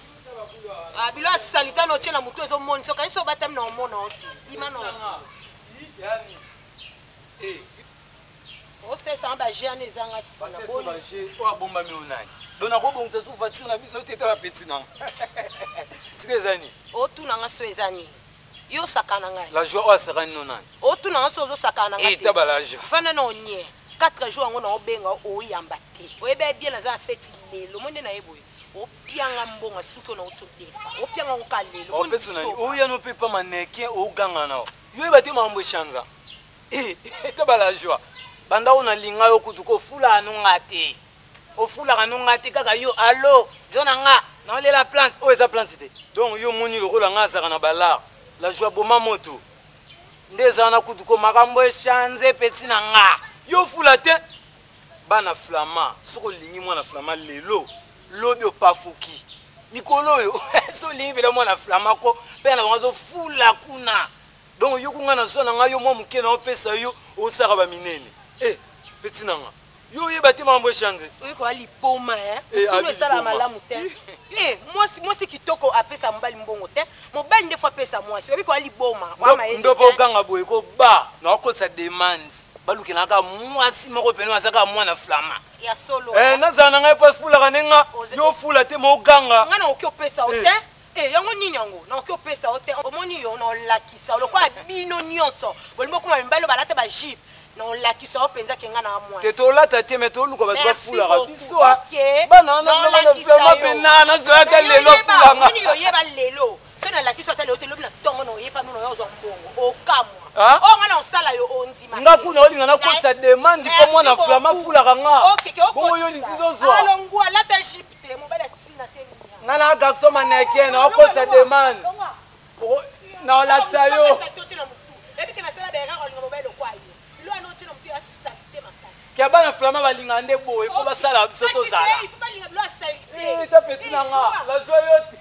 Bilo salita no tshela mutu ezo moni so kanso batam na omona oto. Bima no. Yani. Osesa ba jeane zanga tsana boni. Ba je o abomba milonani. Dona ko bongisa su voiture na biso tete ba petit na. Sikezani. O tu na ngaso ezani. Yo sakana ngai. La joie o sakana nonani. O tu na ngaso zo sakana ngai. Et tabalajo. Fana no nye. 4 jours ngo na obenga o yamba te. O ebe bien na za feti lelo monde na yeboye. O pianga mbonga suko na otsodefa. O pianga o kalelo. O peso na o ya no pepa maneke o ganga na. Yo eba te mambo chanza. Eta bala joie. Banda ona linga yo kutuko fula anu ngate. O fula anu ngate kaka yo allo. Jona nga na ole la plante o eza plante te. Donc yo moni lo rola nga saka na bala. La joie boma moto. Ndeza na kutuko makambo chanze peti na nga. Yo fula te bana flama soko lingi mwana flama lelo lobi opafuki mikolo yo so lingi vele mwana flama ko pe na bango fula kuna donc yo kunga na so na nga yo mwa muke na opesa yo osaka ba minene petit nanga yo yeba te mambo chanze ko ali poma tout sala malamu te moi si kitoko apesa mbali mbongo te mobali ndefa pesa moi si ko ali boma wa maele ndo po kanga boye ko ba na ko sa demande baluki naka mwasi moko pene wasaka mwana flama ya solo nazana ngai pa fula kanenga yo fula te mo ganga ngana okiopesa ote yango nini yango na okiopesa ote omoni yo na lakisa lokwa bino nyonso bolimo kuma mbalo balata ba jeep na lakisa openza kenga na mwa te to lata te meto luka ba fula ka biso bana na flama pena na zo ata lelo fula nga nini yo yeba lelo fena lakisa ata lelo te lobi na tongo no yepa no yo zo mbongo okamwa oh ngana osala yo ondima ngakuna olinga na kosa demande po mwana flama fula kanga bongo yo lisizo zo alongwa lata ship te mobala tina te Nana garçon mannequin, on pose sa demande. Non, la sayo. Kia bana flama balinga nde boye ko basala biso tozala. Ta petit nanga, la joyote.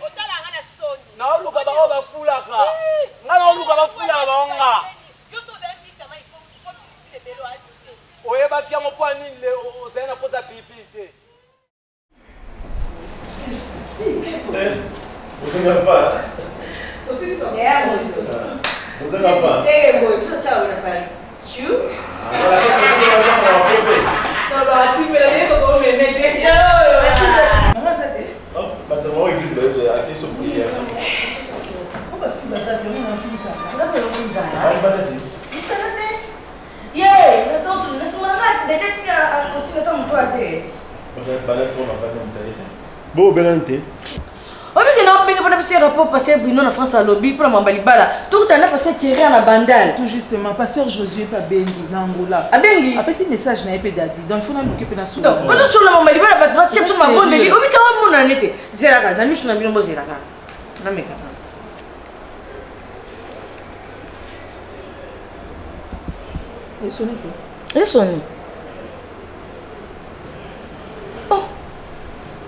Otala ngana soni. Na oluka ba ba fulaka. Ngana oluka ba fulaka ba nga. Oye ba kia mo pani le ozena pota pipi te. Você não vai. Você só. Você não vai. Ei, boy, deixa eu te abrir para. Shoot. Só bati pela dentro do meu meter. Não vai ser. Mas eu vou aqui sobre isso. Como assim vai ser? Não precisa. Não precisa. Vai bater. Yeah, eu tô tudo. Nesse momento, deve ter a continua tão forte. Bater toda a bater. Boa, belante. Obi que não pega para passer rapport passer Bruno na France à lobby pour m'ambalibala. Tout à l'heure passer tirer na bandane. Tout justement, pasteur Josué pas bengi na Angola. A bengi. Après ce message na epedadi. Donc il faut na luke pe na sou. Donc quand sur la m'ambalibala pas droit chef sur ma bonne deli. Obi ka mo na nete. Zera ka, zami sur na bino mo zera ka. Na meka. Et sonné que. Et sonné.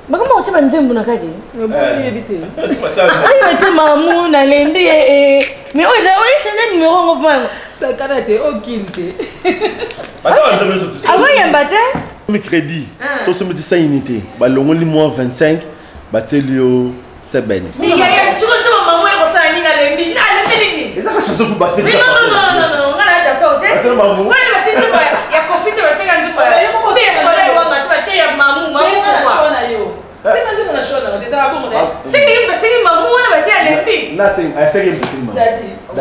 Bakama uchiba nzembu na kadi. Ngobuye bite. Ayo te mamu na lembi mais oyo c'est le numéro ngofuma. Ça karate okinte. Attends, ça me saute. Avant yamba te. Mercredi, so se me dit 5 unités. Ba longoli moins 25, ba telio seben. Mais ya tu ko mamu ko sa ni na lembi. Na lembi ni. Eza ka chanson pour battre. Non, ngala d'accord te. Attends mamu. Wale batindi ba ya confite ba tenga nzimba. Ko be soleil wa ngatu ba te ya mamu mamu kwa. C'est pas dire mon chona, on disait bon modèle. C'est que maman on va dire lembi. Là c'est un peu simple. Dadi. On va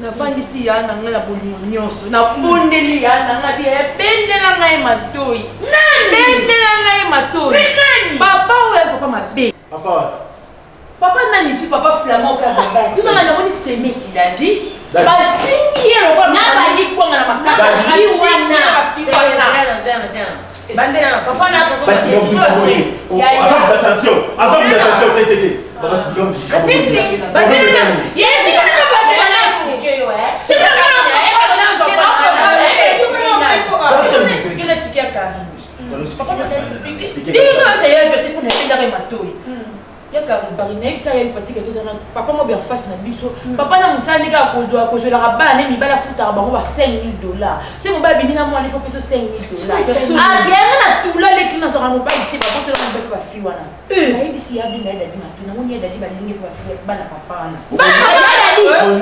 navandisi ya na ngai na bolingo nyonso nabondeli ya na ngai bia ebendela ngai matoi ebendela ngai matoi papa oyo papa mabe papa nani si papa flamand okababa tuna namoni semeki dadi basingi ye lokolanabali kwanga na makasi wana bafi wana attention, papa mo bien face na biso papa na musani ka kozwa kozela rabala ne mibala futa bango ba $5,000 c'est mon baby na moi il faut payer $5,000 ah bien na tula le kina sera mo baby te papa te na ba fi wana na ibisi ya binda dadi matuna mo ni dadi ba lingi ba fi bana papa na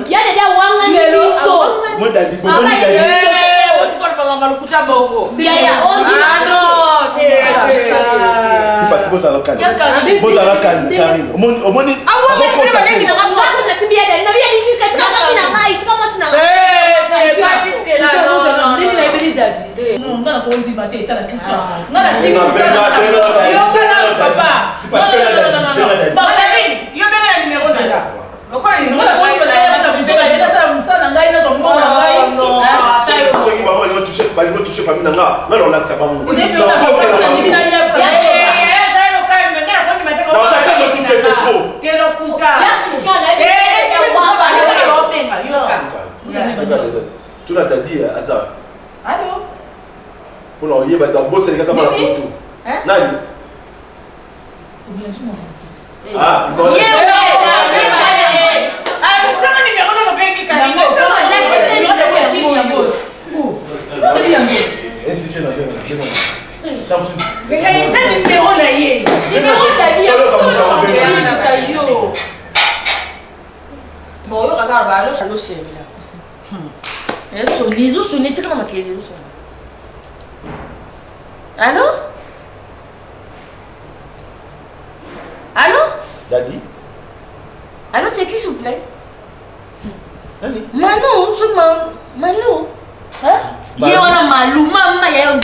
ya dadi wanga ni biso mo dadi bo ni dadi otikolo ba malukuta bongo ya on no Pati boza la kani. Boza la kani. Omoni. Tu l'as dit à ça. Allô? Pour l'envoyer, tu as bossé les gars, ça va la photo. Nani? Ah, non. Allô? Allô? Dadi? Allô, c'est qui s'il vous plaît? Dadi? Malou, c'est Malou. Hein? Yewana Malou, maman Yewana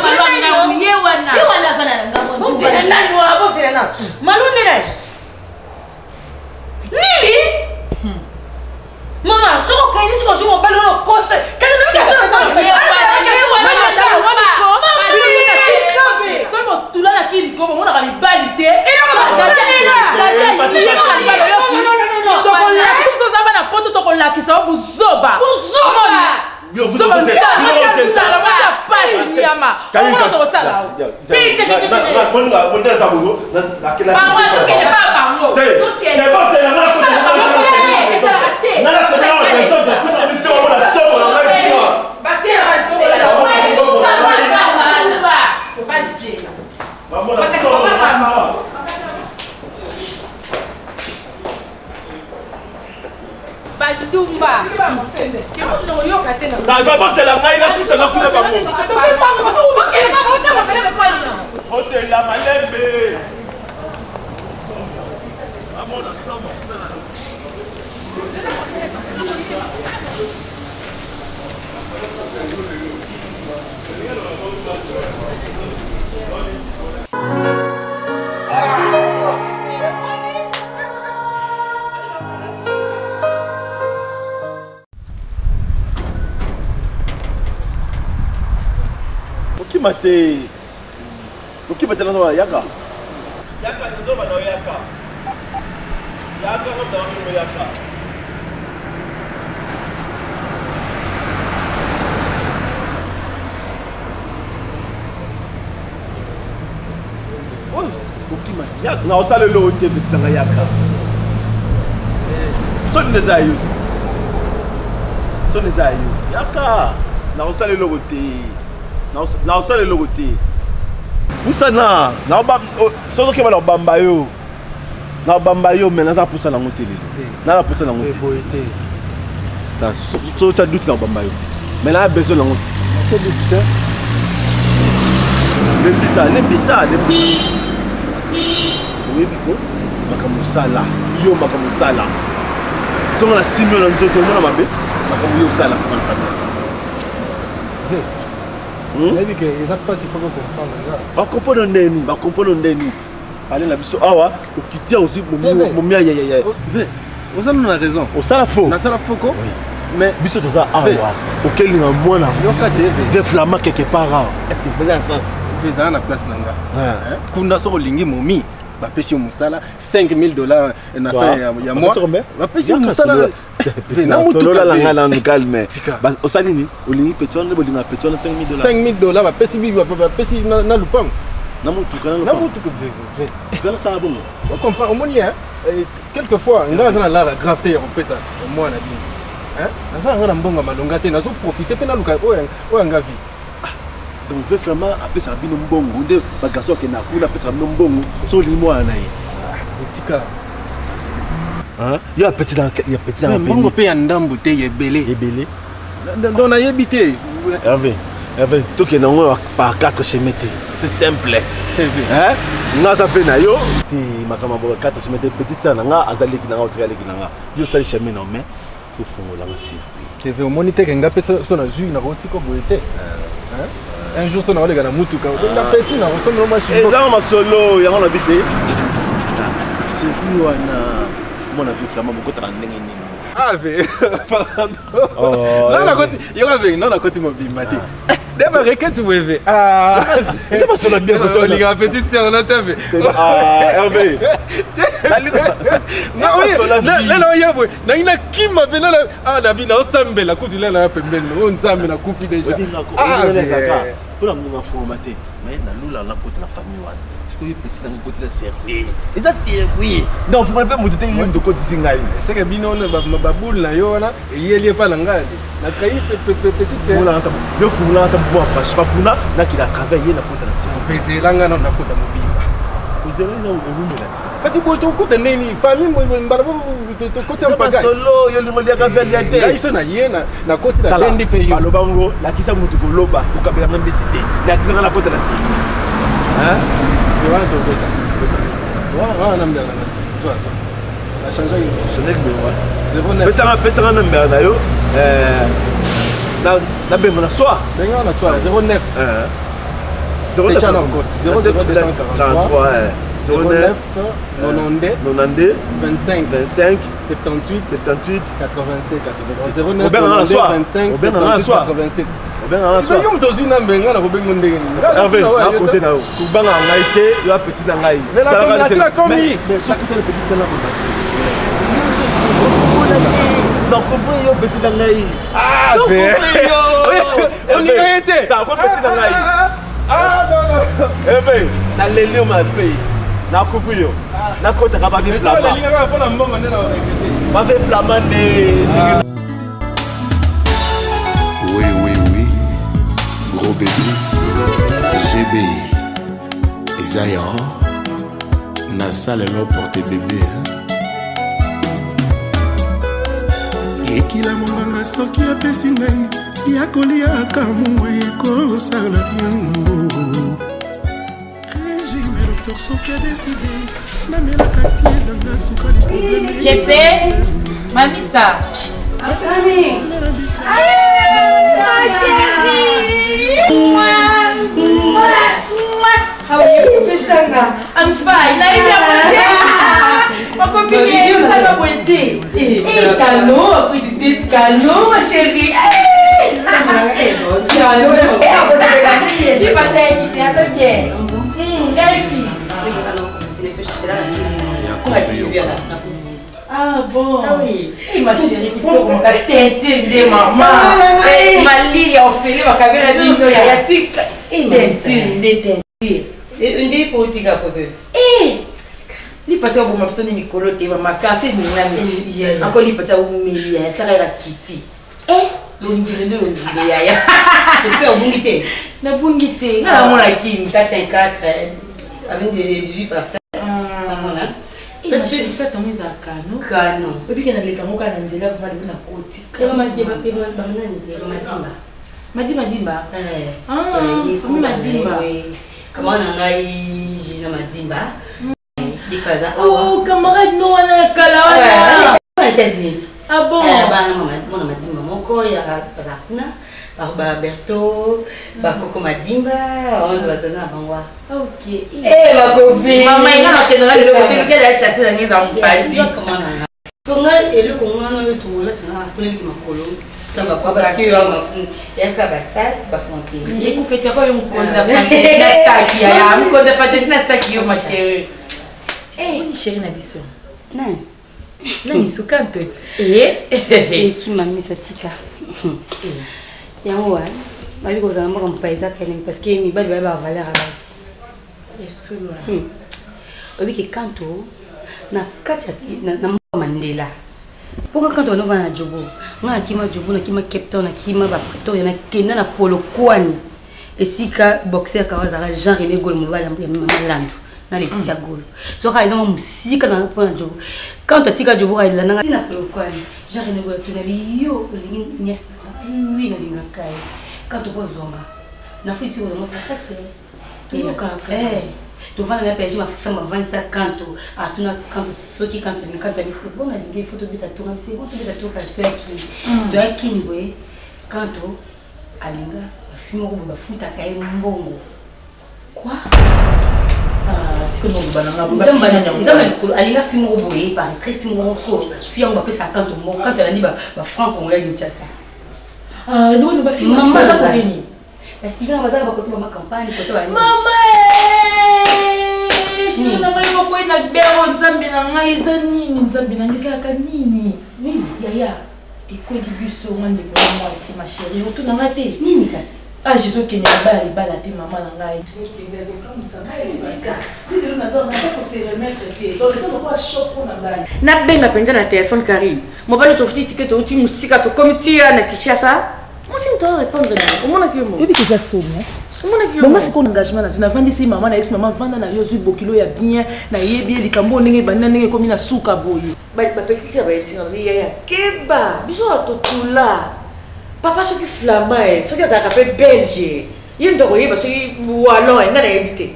Malou, Yewana. Vous c'est là, vous c'est là. Malou n'est là. Lili? Maman, ce qu'on a dit, c'est qu'on va le poster. Qu'est-ce que tu as fait? Tu l'as la qui comme on a une balité. Et on va s'aller là. Badumba. Oki mate na yaka. Yaka nzo bana yaka. Yaka ngomda wami yaka. Oki mate yaka na osale lo nte bitanga yaka. Son les ayut. Son les ayut. Yaka na osale lo gote. Na osale lo gote. Usana na ba so ke bala bamba yo. Na bamba yo mais na za pousa na ngote lelo. Na la pousa na ngote. Ta so ta doute na bamba yo. Mais là besoin na ngote. Ko doute. Le bisa. Oui biko. Makamusala. Yo makamusala. So na simio na nzoto mona mabe. Makamu yo sala fa famille. Nebi que exactement pas si comprendre ba comprendre ndeni aller na biso awa okitia aussi momia ya vous avez raison au sala faux na sala faux ko mais biso toza awa okeli na mwana de flamand quelque part est-ce que vous avez un sens vous avez na place nanga kuna so lingi momi ba pesi musala $5,000 na fait ya moi ba pesi musala na mutuka la ngala no calme au salini olingi pétrole ne bolinga pétrole $5,000 ba pesi bibi ba pesi na lupang na mutuka ve ça bon on comprend au moni quelquefois on a la gravité ya kopesa moi na dini hein ça ngana mbonga malonga te nazo profiter pe na luka o nga vie. Donc veut vraiment apesa bino mbongo nde ba garçon ke na kula apesa bino mbongo so limo ana ye tika hein ya petit dans mbongo pe ya ndambu te yebele donc na yebité Hervé to ke na ngo par 4 chemete c'est simple hein nga ça fait na yo ti makama bo 4 chemete petit ça nga azali ki na nga otrali ki na nga yo sali chemin non mais faut fongola ngasi TV au moniteur nga pesa so na jus na rotiko boete hein un jour, on a regardé la mutuka. On a petit, on ressemble au machin. Et ça, on a solo, il y a un habité. C'est plus on a vu flamand beaucoup de rendez-vous. Ah, pardon. Non, on a continué mon matin. D'abord, quand tu veux. Ah, c'est pas solo bien. Les gars, petite sœur, on a fait. Ah, Hervé. Non, oui, là, il y a vous. Là, il y a qui m'a fait là. Ah, David, on s'ambe la coupe, il a la pembelle. On s'ambe la coupe déjà. Ah, pour la nous informater. Mais na la côté la famille wan. C'est que petit dans côté la servi. Et ça servi. Donc faut pas monter une de côté singai. C'est que bino na baboule na yo wana et yeli pa na ngadi. Na trahi petite sœur. Voilà, le foula ta bois pas kuna na qui a travaillé na côté la servi. Faisait langa na côté mobimba. zela eza okumela kasi boye tokota nini famille mbala tokota mpaka solo yo lingoliaka velia te ngai so na ye na koti na bendi mpe yo baloba ngo lakisa motu koloba okabelanga mbesi te lakisanga na kota na si wana tokota wana mbela na la changer sonel bewa pesanga na mbela na yo na bembo na soir benga na soir 09 09 09 92 25 78 87 09 25 87 yo moto ozwi na mbenga na kobenga ndenge nini na kobanga ngai te yo apeti na ngai non, comprenez yo petit dangai. Ah, c'est. On y était. T'as quoi petit dangai? Ah non. Eh ben, na leli o ma pays. Na kufu yo. Na kota ka ba bi flama. Ça les gars, faut la mbongo ndena o rekete. Ba be flama ne. Oui. Gros bébé. GB. Isaiah. Na salle là pour tes bébés. Ekila monganga soki apesi ngai ya koliaka mongwe ekosala yango régime docteur soki adeside namelaka ti ezanga suka liprobleme jepe mamista Ami. How are you, Peshanga? I'm fine. I am ma copine, ça va beauté. Calme, après dis calme, ma chérie. Ah bon? Ah oui. Et ma chérie, tu peux me casser de maman. Ma ligne a offert ma caméra dit non, il y a tic. Ndi politika pote. Li pata bo mapso ni mikolo te ba makati ni na miti. Ako li pata umeli ya tarara kiti. Longile ndo longile ya. Est-ce que bungi te? Na bungi te. Na mona kim 454 avec des 18 parcelles. Parce que fait ton mise à canon. Canon. Et puis qu'il y a les canons qui ont déjà fait une côte. Comment est-ce qu'il va payer ma madimba? Madimba. Ah, oui, madimba. Comment on a eu Gina Madimba? Oh, camarade, non, on a Kala. Ah bon? Mon Madimba, mon corps, il y a Barba Berto, Bakoko Madimba, on se va tenir à Bangwa. Ok. Eh, ma copine! Maman, il y a un ténor de côté, lequel a chassé la mise en pâtis. Comment on a? Comment et le comment on a eu tout là, on a appris ma colo. Ça va pas parce que il y a un cabassat, pas frontière. J'ai coupé tes royaumes contre la frontière. N'a un contre la frontière, n'a pas qui ma chérie. Eh, chérie Nabiso. Non. Non, il se cante. C'est qui m'a mis sa tika. Yango ma vie kozala moko mpaisa kene parce que mibali ba ba valeur abasi. Yesu lo. Obi ke kanto na kati na Mandela. Pourquoi quand on va na Djobo, nga kima Djobo na kima Cape Town na kima ba Pretoria na kenda na Polo Kwani. Esika boxer kawazara Jean René Gol mobali ya Malando na Laetitia Gol. So ka ezama musika na pona Djobo. Quand atika Djobo ka ilana na Polo Kwani. Jean René Gol kina biyo lingi nyesa. Oui, na linga kai. Quand tu poses zonga. Na fiti o mo sa kase. Tu kaka. Tu vas na peji ma fama 25 canto. Ah tu na canto soki canto ni canto ni c'est bon na linga photo bita tu na c'est bon tu bita tu ka tu aki. Tu aki ngwe canto alinga fimo ko ba futa kai mbongo. Quoi? Ah, tu connais ba na ba. Nzamba alinga fimo ko boye pa très fimo ko. Fia on va pesa canto mo canto na ni ba franc congolais ni tchasa. Ah, non, on va filmer. Maman, ça va venir. Est-ce qu'il va avoir un côté ma campagne, côté maman, je ne sais pas pourquoi il a bien on Zambie na ngai zanini, Zambie na ngisa kanini. Nini? Yaya. Et quoi du bus au moins de moi ici ma chérie, on tourne na té. Nini kasi? Ah, je sais que ni ba li ba la té maman na ngai. Tu des comme ça. Tu le na dor na pas se remettre té. Donc ça pourquoi choc pour na ngai. Na benga penza na téléphone Karim. Mo ba le tofuti ticket to uti musika to committee na Kishasa. Moi, si tu répondre, comment on a pu me dire que ça sonne? Maman c'est qu'on engagement na zina vandi si maman na esi maman vanda na yo zui bokilo ya bien na yebi likambo ndenge banda ndenge komi na suka boye. Ba petit ça ba esi ngami ya keba biso atotula. Papa ce qui flama ce qui a fait belge. Yendo ko yeba ce qui wallon ngana yebite.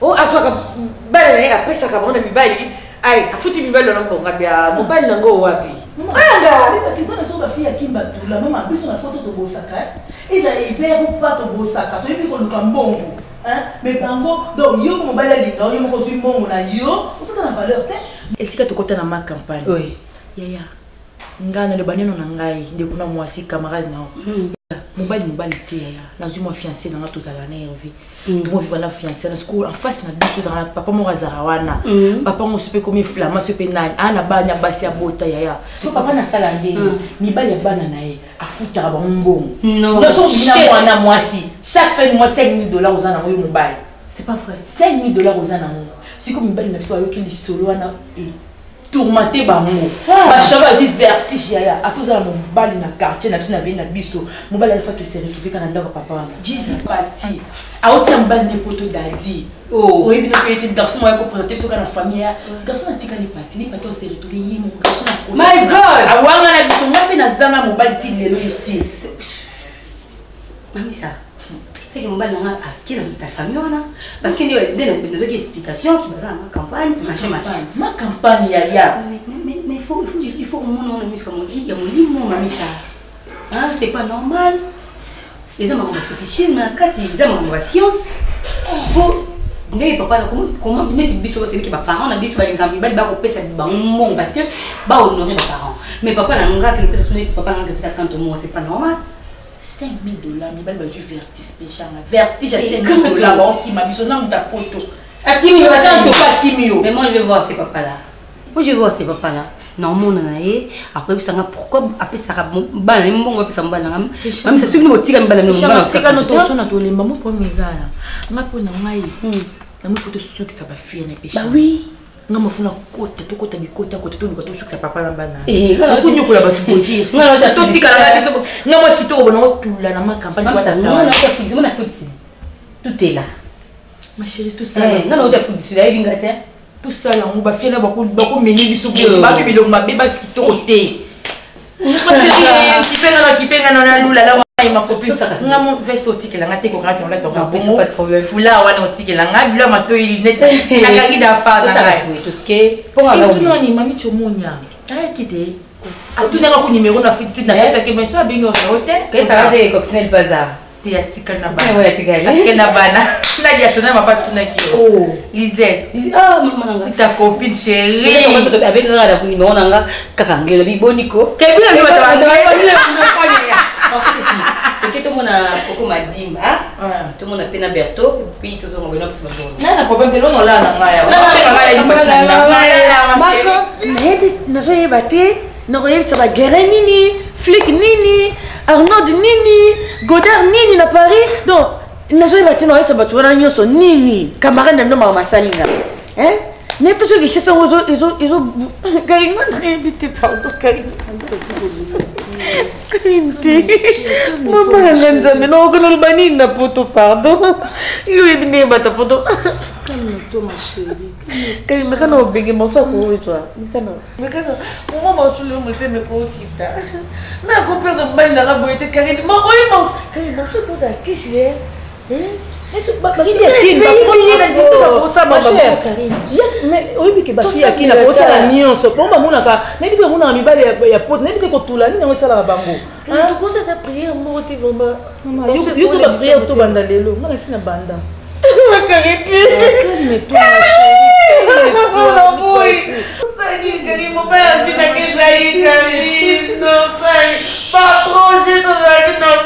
O aswaka bala na ya pesa kama ona mibali ai afuti mibali na ngonga bia mobali na ngo wapi. Anga, les petits sont la fille à qui battu la même en plus on a photo de Bosaka. Ils arrivent ou pas de Bosaka. Tu dis qu'on le cambon. Hein? Mais bango donc yo comme bala linga, yo mo suis mon na yo, tout ça na valeur te. Et si ka to kota na ma campagne. Oui. Yaya. Ngana le baneno na ngai, de kuna mwasi camarade na. Mobile te yaya. Na zu moi fiancé na to za na Hervé. Moi vivre la fiancé na school en face na biso za papa mo razara wana. Papa mo sepe comme flamma sepe nani. Ana banya basi ya bota yaya. So papa na sala ndeni. Mibali ya bana na ye. Afuta ba mbongo. Non. Nous sommes bien mwana mwasi. Chaque fin de mois $5,000 aux ana mo mobile. C'est pas vrai. $5,000 aux ana mo. Si comme mibali na biso ayo ki solo wana tourmenté bango. Ba chaba aussi vertige yaya. A tous à mon bal na quartier na biso na vie na biso. Mon bal alfa qui s'est retrouvé quand ndaka papa. Jesus parti. A aussi un bal de poto dadi. Oh, oui, bien que était garçon moi ko présenter sur la famille. Garçon a tika ni parti on s'est retrouvé yi mon garçon na. My God. A wanga na biso ngapi na zama mon bal ti lelo ici. Mami ça. C'est que mon bal n'a pas qui dans ta famille parce qu'il y a des explications qui basent ma campagne machin. Ma campagne yaya. Mais il faut mon nom mis sur mon lit, il y a mon lit mon mami ça. Hein, c'est pas normal. Les hommes ont un fétichisme, ils ont une science. Pour ne papa comment ne tu biso que mes parents na biso ba ngambi ba ko pesa ba mon parce que ba honorer mes parents. Mais papa na nga que pesa sonner papa na que pesa quand moi c'est pas normal. $5,000, mais ben je vertige péchant. Vertige à $5,000 bon qui m'a bisonné dans ta poto. À qui mi va pas qui mi. Mais moi je vais voir ces papas là. Moi je vais voir ces papas là. Non mon naé après ça pourquoi après ça ba na mbongo après ça mbala ngam. Même c'est celui motika mbala no mbala. C'est quand notre son na to lemba mo premier zala. Nga pona ngai. Na mo photo sous que ça va fuir na péché. Bah oui. Nga mafuna kota to kota bikota kota to bikota sous que papa na bana. Ko nyokola ba to botir. To tika la biso. Nga mo sito ko bona tula na ma campagne kwa ça. Non na fixe, mon fixe. Tout est là. Ma chérie tout ça. Non non, tu as fixe là bingata. Tout ça là on va fier na ba ko meni biso ba ki bilong mabe ba sito ko te. Ma chérie qui penga na lula la ma copine nga mon veste otike la ngate ko raki on la donc pas de problème fula wana otike la ngabi la mato il net na kagida pa na ngai tout ke pour ala tout non ni mami chomonya ay kite a tout na ko numéro na fit na pesa ke mais so bingo hotel que ça va de coccinelle bazar te atika na bana ouais atika ke na bana na dia sona ma pas na ki oh Lisette ah maman nga ta copine chérie avec nga la numéro nga kakangela biboniko ke bien le ok tout le monde a beaucoup madimba tout le monde a peine à Berto puis tout le monde a besoin de non problème de l'on là na ngaya na zo yebate na koyebisa ba guerre nini flic nini Arnaud nini Godard nini na Paris donc na zo yebate na yebisa bato wana nyonso nini camarade na ndoma masalinga hein mais tout ce qui cherche ils ont Karine invité pardon Karine Maman nzambe na okolo bani na poto pardon yo ebine bata poto calme-toi ma chérie Karine mais quand on benge mon ça pour toi mais quand on va sur le matin mais pour kita na ko perdre mal na boite Karine ma oyi ma Karine ma ça pose à qui c'est hein est-ce que baki ya kina ba dito ba kosa ba Karine mais oyi biki baki ya kina kosa la nyonso pomba monaka na biki monaka mibale ya pote na biki ko tula ni ngo sala bango hein tu kosa ta prière mo te bomba maman yo so ba prière to banda lelo ngana sina banda Karine calme-toi ma chérie Karine mon père vient que j'aille Karine non pas projet dans la vie non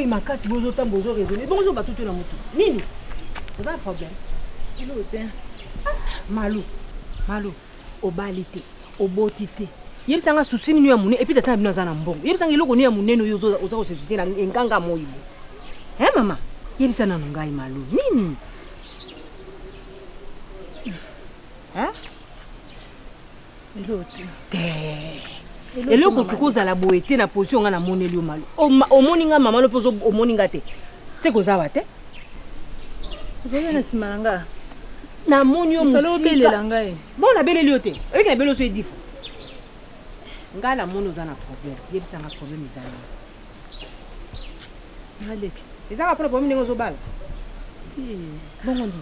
boy makasi bozo tambo bozo raisonner bonjour ba tout na moto nini c'est pas un problème il est malu obalite obotite yebisanga susini ya mune et puis tata bino zana mbongo yebisanga iloko ni ya muneno yo oza ko se susina enganga moyo mama yebisana ngai malu nini eloko kikozala boye te na position nga na moneli yo malu omoni nga mama lopozo omoni nga te se kozawa te ozoya na sima nga na moni yo musika obelela ngai bon na beleli yo te oyeki na belo so edifo nga na moni oza na problème yebisanga problème ezali naleki ezaka mpona problème ndenge ozobala bongo ndi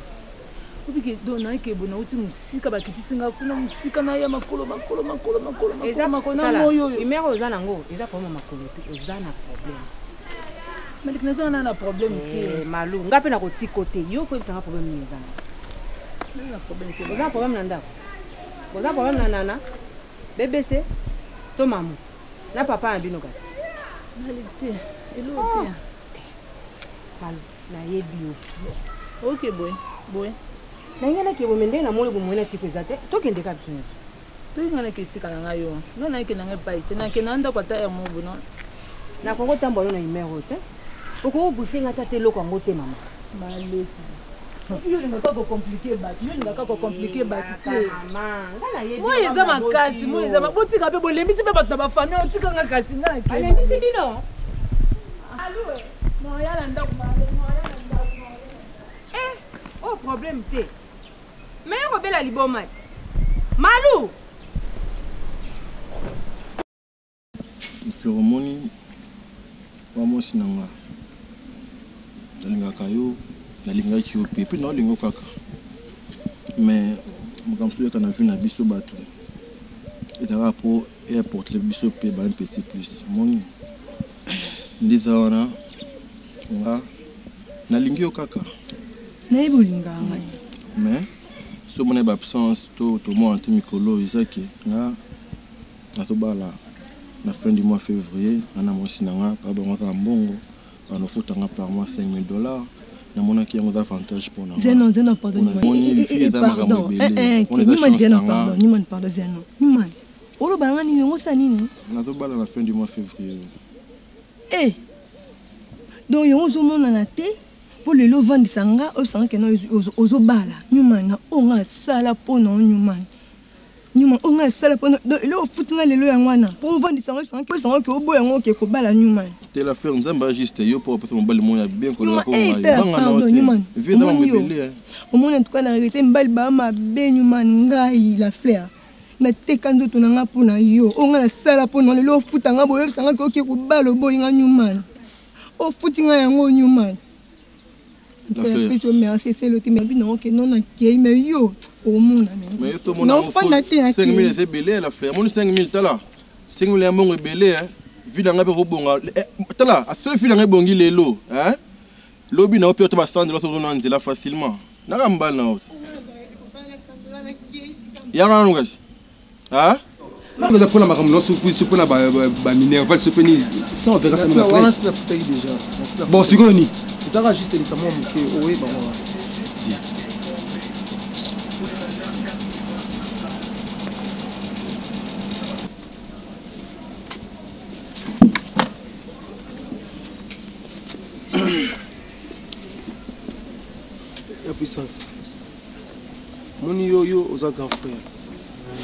obike dona ekebo na uti musika bakitisinga kuna musika na ya makolo na moyo oyo imere oza nango eza problème makolo te oza na problème maliki nazanga na problème te malu nga mpe na kotiko te yo koyebisanga problème nini ezanga oza problème na ndako oza problème na nana BBC to mamu na papa na bino kasi maliki te elo te malu nayebi yo ok boye nayingana ke bomende na mole bomwena tiko ezate tokende ka biso nyonso toyingana ke tika na ngai yo nga na ekenda ngai pai te nakenda ndako ata ya mobu no na kongo tambola na numéro te okongo bufinga ata te eloko yango te mama maleki yo lingaka kokomplike bato te moi eza makasi moi eza botika mpe bolembisi mpe bato na bafamille otikanga kasi ngalembisi bino moya na ndako oh problème te mais robela liboma te malu omoni wamosi na nga nalingaka yo nalingaki yo mpe mpe naolingo kaka mais makambo so yoka na vi na biso bato ezalaka mpo eapportele biso mpe ba un petit plus moni ndiza wana nga nalingi yo kaka nayebi olingaka ngai mais so mona baabsence to tomona te mikolo eza ke nga natobala na fin du mois février ana mwasi na nga pa bango kaka mbongo banofutanga par mois $5000 namonaki yango eza avantage mpona Zeno, pardon. Pardon, Zeno. Nimani. Olobanga nini ngosa nini? Nazobala na fin du mois février. Donc yo zomona na te pour le lo vendre sanga o sanga ke no ozobala. Nimani na onga sala pona nyumani. Nyuma onga sala pona lo futinga lelo yangwana. Pour vendre sanga sanga ke oboya ngo ke ko bala nyumani. Te la faire nzamba juste yo pour peut mobali moya bien ko la ko pardon nyumani. Au moins en tout cas na réalité mbali ba ma be nyumani ngai la fleur. Na te kanzo tunanga pona yo. Onga na sala pona lelo futanga boyo sanga ke oke ko bala boyinga nyumani. O futinga yango nyumani. Merci, c'est le mais non, mais yo, au monde. Mais tout le monde 5 000 c'est belé la faire. Mon 5 000 là. 5 000 est bon belé hein. Vu dans un peu bon. Là, à ce fil dans bongi les lots, hein. Lobby na opio to ba sand la so nzela facilement. Na kambal na out. Ya ngano ngasi. Hein? On a pour la makamno pour la ba mineur pas se penir. Ça on verra ça na on a la fauteuil déjà. Bon, c'est quoi ni? Ça va juste évidemment que oui bon. La puissance. Mon yo aux grand frère.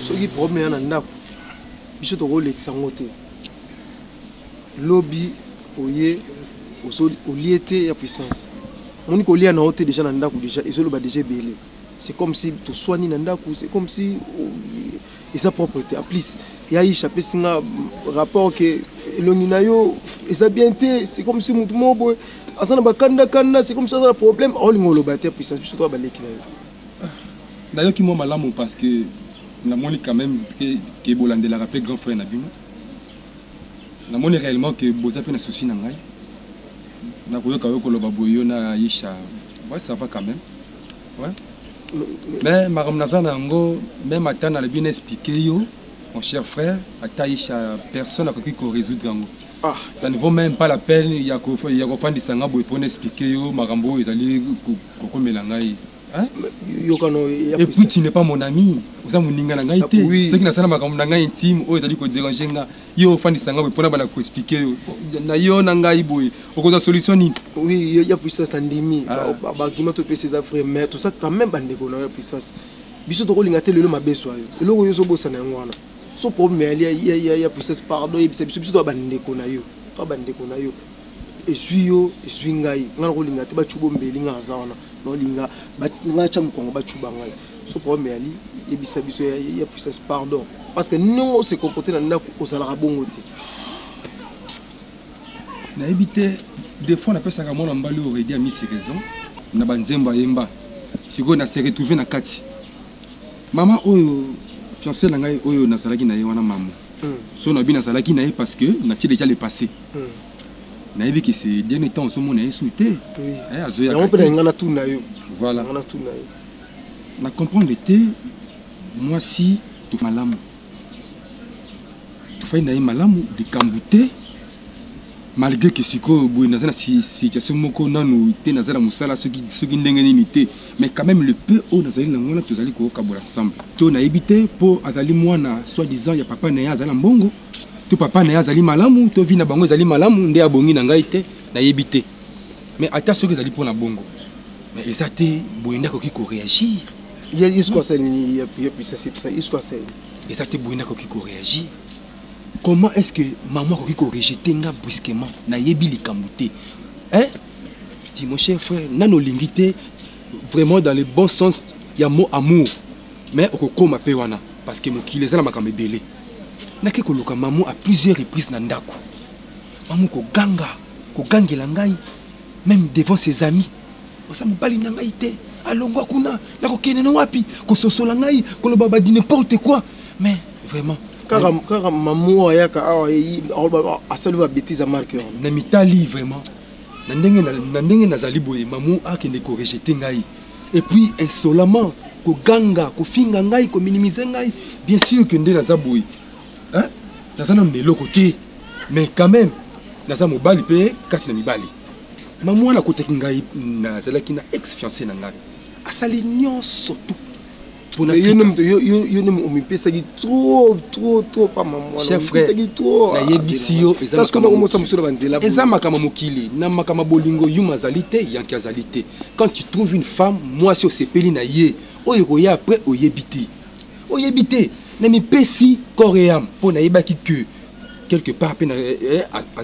Ce qui problème na ndako. Biso to rolex ngote. Lobby oye au liété à puissance. On dit qu'on lit en haute déjà dans le déjà et solo déjà belé. C'est comme si tout soigner dans le c'est comme si et sa propreté. En plus, il y a eu chaque singa rapport que l'onginayo et ça bien été c'est comme si tout monde boy asana bakanda c'est comme ça le problème all ngolo baté puissance biso to baleki na. D'ailleurs qui moi malamu parce que na moni quand même que Bolande la rappelé grand frère na bino. Na moni réellement que bozape na souci na ngai. Na koyoka yo koloba boyo na Isha. Ouais, ça va quand même. Ouais. Mais maram nazana ngo même atana la bien expliquer yo mon cher frère ata Isha personne a qui résoudre ngo. Ça ne vaut même pas la peine. Il y a qu'au du sanga pour expliquer yo marambo ils allaient koko melangai. Et puis tu n'es pas mon ami. Vous avez mon ninga été. C'est qui n'a pas marambo nanga intime. Oh ils allaient ko déranger nga. Yo fan du sanga pour na bana ko expliquer. Na yo nanga iboy. Au la solution ni. Oui, il y a puissance tandimi. Bah qui m'a topé ses affaires mais tout ça quand même bande ko na puissance. Biso to linga tele le mabeso yo. Le yo zo bossa na ngwana. So problème il y a puissance pardon et biso to bande ko na yo. To bande ko na yo. Et suis ngai ngana ko linga te ba chubo mbeli nga zaona. No linga ba nga cham ko ba chuba ngai. So problème ali et biso il y a puissance pardon parce que nous on se comporter dans ndako au salara bongo ti. Na éviter des fois on appelle ça comme on mbali aurait dit a mis ses raisons. Na banzemba yemba. Siko na se retrouver na kati. Maman oyo fiancé na ngai oyo na salaki na ye wana maman. So na bi na salaki na ye parce que na ti déjà le passé. Na yebi que c'est dernier temps so mon na souhaité. Eh azoya. Na on peut ngana tout na yo. Voilà. Ngana tout na yo. Na comprendre te moi si tout malamu. Tu fais na ye malamu de kambuté. Malgré que siko boy na situation moko nanu te na zala musala ceux qui ndenge nini te mais quand même le peu au nazali na ngona tozali ko kabola ensemble to na ebité po azali mwana soit disant ya papa na ya azala mbongo to papa na ya azali malamu to vi na bango azali malamu nde abongi na ngai te na ebité mais ata ceux qui azali pour na bongo mais ça te boyenda ko ki ko réagir il y a ce quoi ça il y a puis ça c'est ça il quoi ça et ça te boyenda ko ki ko réagir. Comment est-ce que maman a rejeté brusquement na yebi likambuté? Hein? Dis mon cher frère, nano lingité vraiment dans le bon sens, il y a mot amour. Mais okoko ma pewana parce que mon kile za na makame belé. Na ke koloka maman à plusieurs reprises na ndako. Maman ko gangela ngai même devant ses amis. Osa mobali na ngai te. Alongwa kuna na ko kene na wapi ko sosola ngai ko lo baba di n'importe quoi. Mais vraiment car maman ayaka a salué la bêtise à marqueur na mitali vraiment na ndenge nazali boye maman a kende ko rejeter ngai et puis insolemment ko ganga ko finga ngai ko minimiser ngai bien sûr que ndé naza boye hein naza na ndelo côté mais quand même naza mobali pe kati na mibali maman na côté ngai nazala ki na ex fiancé na ngai asali nyonso tout. Trop pas maman. Chef frère, na yebisio eza makama mokili na makama bolingo yumazalité yankazalité. Quand tu trouves une femme, moi si osepeli na ye, oyoya après oyebité. Oyebité na mi pesi coréam pour na yebaki que quelque part pe na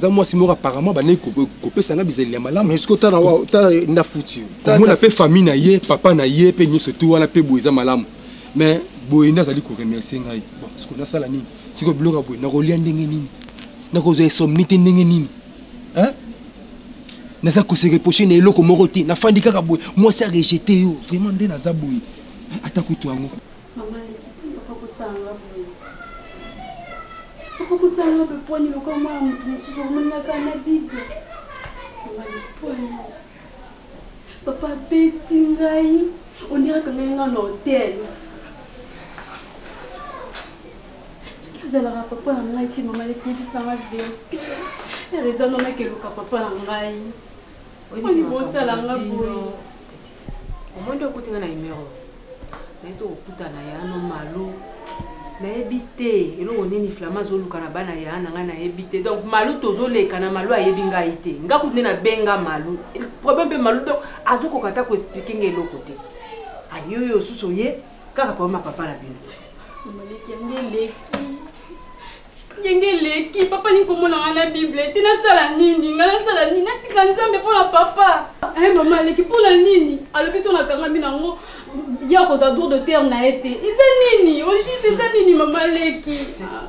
moi si mora apparemment ba ne ko pesa nga bizeli ya malamu. Mais est-ce que ta na foutu. Comment na pe famille na ye, papa na ye pe nyoso tout wana pe boiza malamu. Mais boyenda zali ko remercier ngai bon ce qu'on a sala nini siko bloka boy na ko lia ndenge nini na ko zo somnité ndenge nini hein na ça ko se reprocher na eloko moko te na fandi kaka boy moi c'est rejeté yo vraiment ndé na za boy ata ko twango maman papa ko sanga boy papa ko sanga be poni ko ma mutu so mona kana bible maman poni papa beti ngai on dirait que nous sommes en hôtel. Vous allez papa en qui maman les filles ça va bien. Et les hommes qui le papa en maille. On est bon ça là nga boy. Au moins de côté na numéro. Mais to okuta na ya no malo. Na ebité, elo oneni flama zo luka na bana ya na nga na ebité. Donc malo tozo leka na malo ayebi nga ité. Nga kutne na benga malo. Le problème pe malo to azoko kata ko expliquer ngelo côté. Ayo yo susoye kaka kwa papa la binti. Maman Yengeleki papa ni komona na Bible tina sala nini ngala sala nini natika nzambe pour papa. Eh maman leki pour la nini alobi so na kanga binango ya ko za droit de terre na été. Iza nini oshi c'est ça nini maman leki.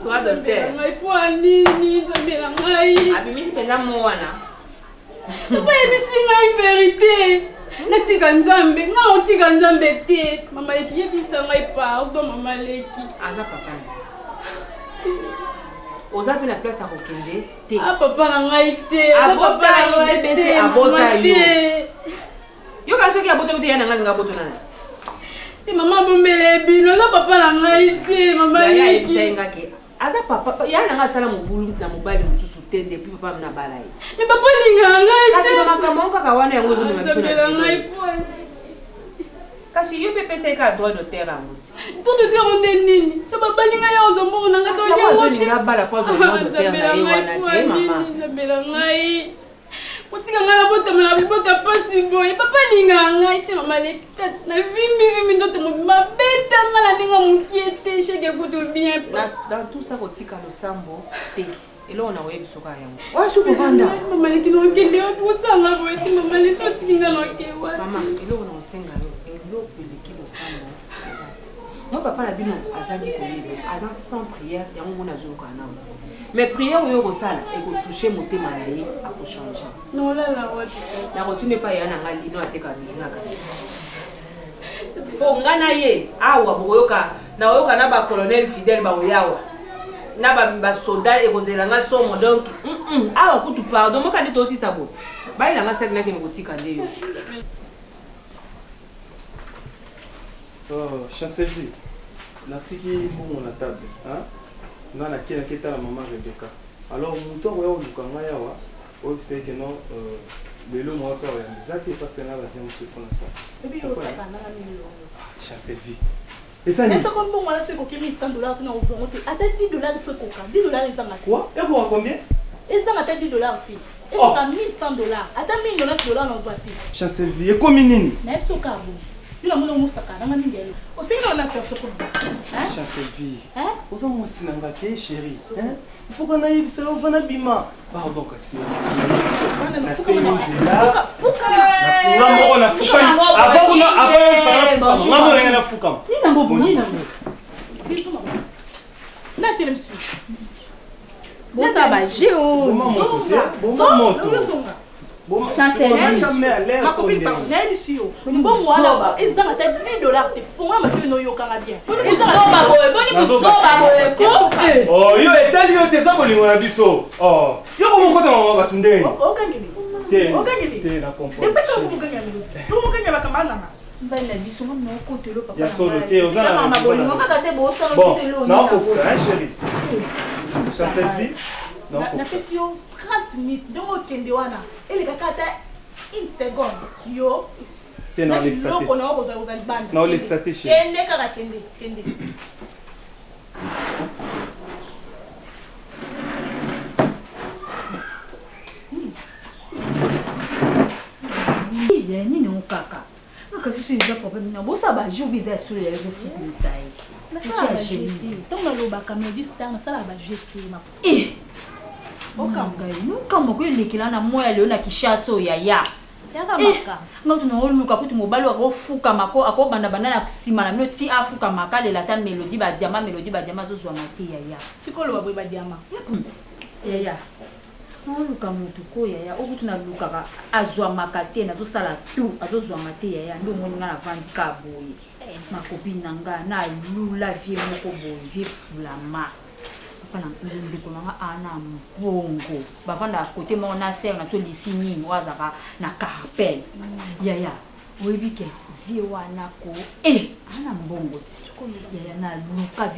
Droit de terre. Ngai pour nini nzambe la ngai. Abimi pena mwana. Papa yebisi ngai vérité. Natika nzambe nga otika nzambe te mama leki yebisa ngai pardon mama leki aza papa oza pe na place à kokende te ah papa na ngai te papa na ngai te abota yo yo kanso ki abota ko te yana nga nga boto nana Ti maman bombele bino na papa na ngai te mama ya ebisenga ke. Aza papa ya na sala mobulu na mobali mususu te depuis papa na balai. Mais papa linga ngai te. Kasi mama kama kaka wana yango zo na biso. Kasi yo pepe se ka droit de terre ngo. Tout de terre on nini. So papa linga ya ozombo na nga to ya. Zo linga bala kwa zo droit de terre na ye wana te mama. Zabela ngai. Kutika nga na bota mala bota pasi boy. Papa linga ngai te mama le na vimi ndoto mobima beta nga na ndinga mukiete cheke kutu bien. Dans tout ça kotika lo sambo te. Elo na webi soka yango. Wa suko vanda. Mama le kilo kende o sanga boy te mama le so tinga no ke wa. Mama elo na osenga lo. Elo pele kilo sambo. Moi papa la bino azali koyeba. Azan sans prière yango mona zoka na. Mais prière yo ko sala e ko toucher motema na ye a ko changer. Non là wati. Na ko tune pa yana ngali no ateka bijuna ka. Po ngana ye awa boyoka na oyoka na ba colonel fidèle ba oyawa. Na ba soldat e ko zela nga somo donc awa kutu pardon mo ka ndi to aussi sabo. Ba ila nga sek na ke ko tika ndeyo. Oh, Chancelier. Natiki bon na table, hein? Na na kina kita la maman Rebecca. Alors muto oyo lukanga yawa, o c'est que non lelo mo ka oya. Zaki passer na bazia muso pour ça. Et puis o saka na milo. Chancelier. Et ça ni. Est-ce qu'on bon wala ce ko kimi $100 na ouvre. Ata $10 fait coca. $10 ça na quoi? Et pour combien? Et ça na $10 fi. Et pour $1100. Ata $1000 na voiture. Chancelier, comme nini? Na eso ka bo. Bila mwana musaka na ngani ngelo. Osenga na peur ko. Hein? Chancelier. Hein? Ozo mo sinanga ke chérie, hein? Il faut qu'on aille ça on va bima. Pardon kasi. Na senga. Fuka. Na fuka. Avant ça maman rien na fuka. Ni nango boni nango. Biso mama. Na telemsu. Bon ça va géo. Bon moto. Ma copine personnelle ici. Bon voilà, ils ont acheté $10 te font ma que no yo kanga bien. Oh, yo etali yo te sabo lingo na biso. Oh, yo ko moko ta mama batundeni. Okangeli. Okangeli. Te na comprendre. Et peut-être ko okangeli. To okangeli ba kamana na. Bana biso mo no ko telo papa. Ya solo te ozana. Bon, non ko ça chérie. Ça c'est vie. Non, na question 30 minutes donc kende wana. Ele kakata 1 seconde. Yo. Te na l'exaté. Na l'exaté chérie. Kende kaka kende. Nini ukaka? Kasi si nza problème na bosa ba jour biza sur les réseaux sociaux sai. Na sala ba jeté. Tant na loba kamedi star na sala ba jeté ma. Okangai nukamba kwelekela na moya leo na kishaso yaya. Yaka maka. Ngautu na oluka kutu mobali wa kofuka mako akobanda banda na kusima na mino ti afuka maka de la ta melody ba diama zo zwa mati yaya. Sikolo ba ba diama. Yaya. Oluka mutu ko yaya okutu na luka azwa makate na zo sala tu azozwa mati yaya ndo moninga na vandika boye. Makopine nanga na lula vie moko boye vie fulama. Pana ndeko nanga ana mbongo bavanda côté mo na ser na to lisini wazaka na carpel yaya webi kes vie wana ko ana mbongo yaya na luka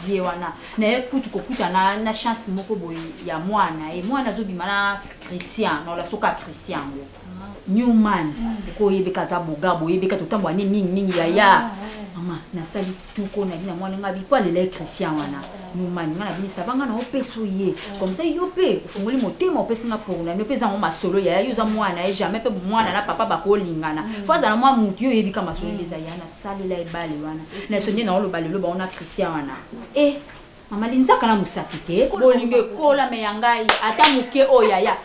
vie wana na ekutu kokuta na chance moko boy ya mwana zobima na Christian na la soka Christian Newman ko yebeka za bogabo yebeka totambwa ni mingi yaya mama nasali tuko na bina mwana ngabi pa le Christian wana Newman ngana bini sabanga na opeso ye comme ça yope ufunguli motema opesinga pour na yopeza mo masolo yaya yuza mwana jamais pe mwana na papa bakolingana faza na mwa mutu yo yebika masolo leza yana sali la ebale wana na sonye na lo balelo ba ona Christian wana mama linzaka na musapite bolinge kola me yangai ata muke oyaya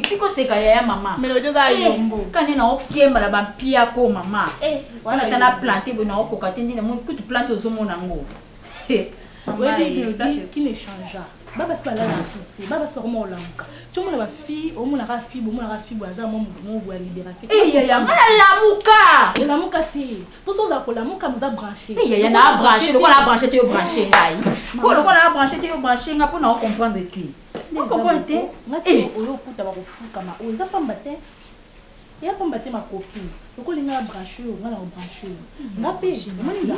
Kiko seka yaya mama. Melody za yombo. Kani na okemba la bampia ko mama. Wana tana planter bo na okokate ndi na mo kutu planter ozomona ngo. Oui, qui ne changea. Baba c'est pas là dans souffrir. Baba c'est comment on l'enca. Tu vois la fille, au moins la fille, au moins la fille, boisa mon voit libération. Yaya, mana lamuka. Et lamuka c'est. Pour ça on la lamuka nous a branché. Yaya na branché, le quoi la branché te branché ngai. Pour le quoi la branché te branché nga pour na comprendre qui. On comprend te. On yo kuta ba kofuka ma. On za pas mbaté. Il y a combattu ma copine. Le coup, il y a branché, on a branché. On a payé. On a payé.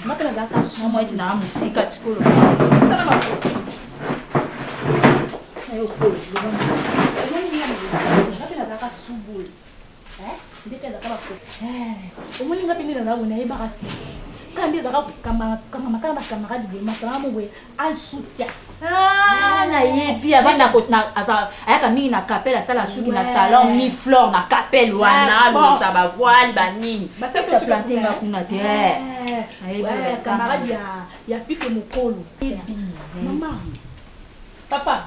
On a payé la carte. Moi, je n'ai pas de musique à tout. Ça va ma copine. Et au coup, on a payé la carte sous boule. Dès qu'elle a pas copine. Au moins, il a payé la carte, on a eu baraque. Quand il y a des camarades de ma femme, un soutien. Ah, na yebi avant na kotna aya mingi na capelle sala suki na salon mi fleur na capelle wana bo sa ba voile ba nini ba te planter ba kuna te eh camarade ya fife mokolo yebi mama papa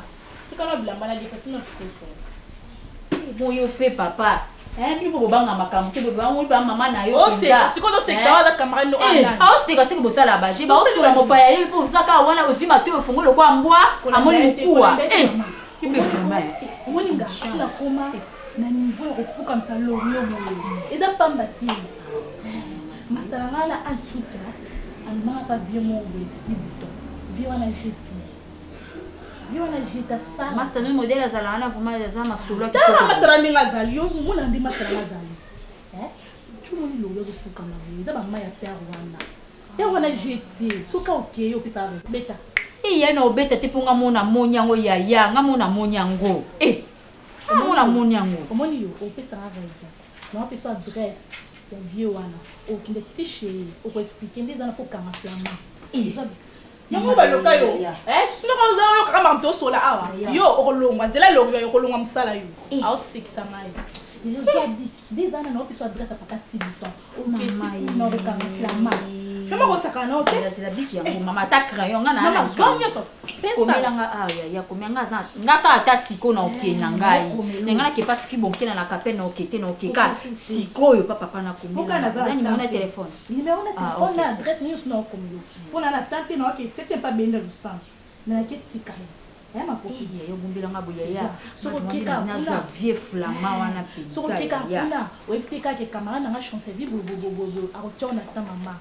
tu kana bila malade ka tino ko bon yo pe papa puis pour banga makambo ke beba ngoli ba mama na yo c'est sikodo secteur da camarade no ana c'est que c'est bossa la baje ba o la mopa ya pour ça ka wana aussi mato fungo lo kwa mbwa amoni mkuwa kibe vraiment omoni nga la koma na niveau au fou comme ça l'orio moyo et da pambati masala ngala en soutra en ma pas bien mon si buto bien wana jepi bien wana jeta ça master no modèle azala na vraiment za masolo ki to masala ni ngazali yo mona ndi masala ngazali tumo ni lo yo fou comme ça da ba ma ya père wana ya wana jeté soka okay yo pisa beta ya na obeta te ponga mona monyango ya nga mona monyango mona monyango omoni yo opesa raza na opesa adresse ya vieux wana okinde tiché oko expliquer ndeza na foka maflama yango baloka yo sino ka yo kaka mamto sola awa yo okolongwa nzela longo yo okolongwa musala yo au sikisa mai yo zadi ndeza na opesa adresse paka sibuton oketi na oka maflama Comment on s'accorde? C'est la biki yango mama ta crayon nga na na zonyo so. Komela nga ya komela nga za ngaka ata siko na okena ngai. Ngana ke pas fi bonkena na kapel na okete na okeka. Siko yo papa na komela. Nani mona téléphone. Numéro na téléphone na adresse news na komelo. Pona na tante na ok c'était pas bien le sens. Na ke tika. Ma copine yo bumbila nga boya ya. Soko kika na za vieux flama wana pizza. Soko kika kuna. Website ke camarade na chance vivre bobo a retirer na ta maman.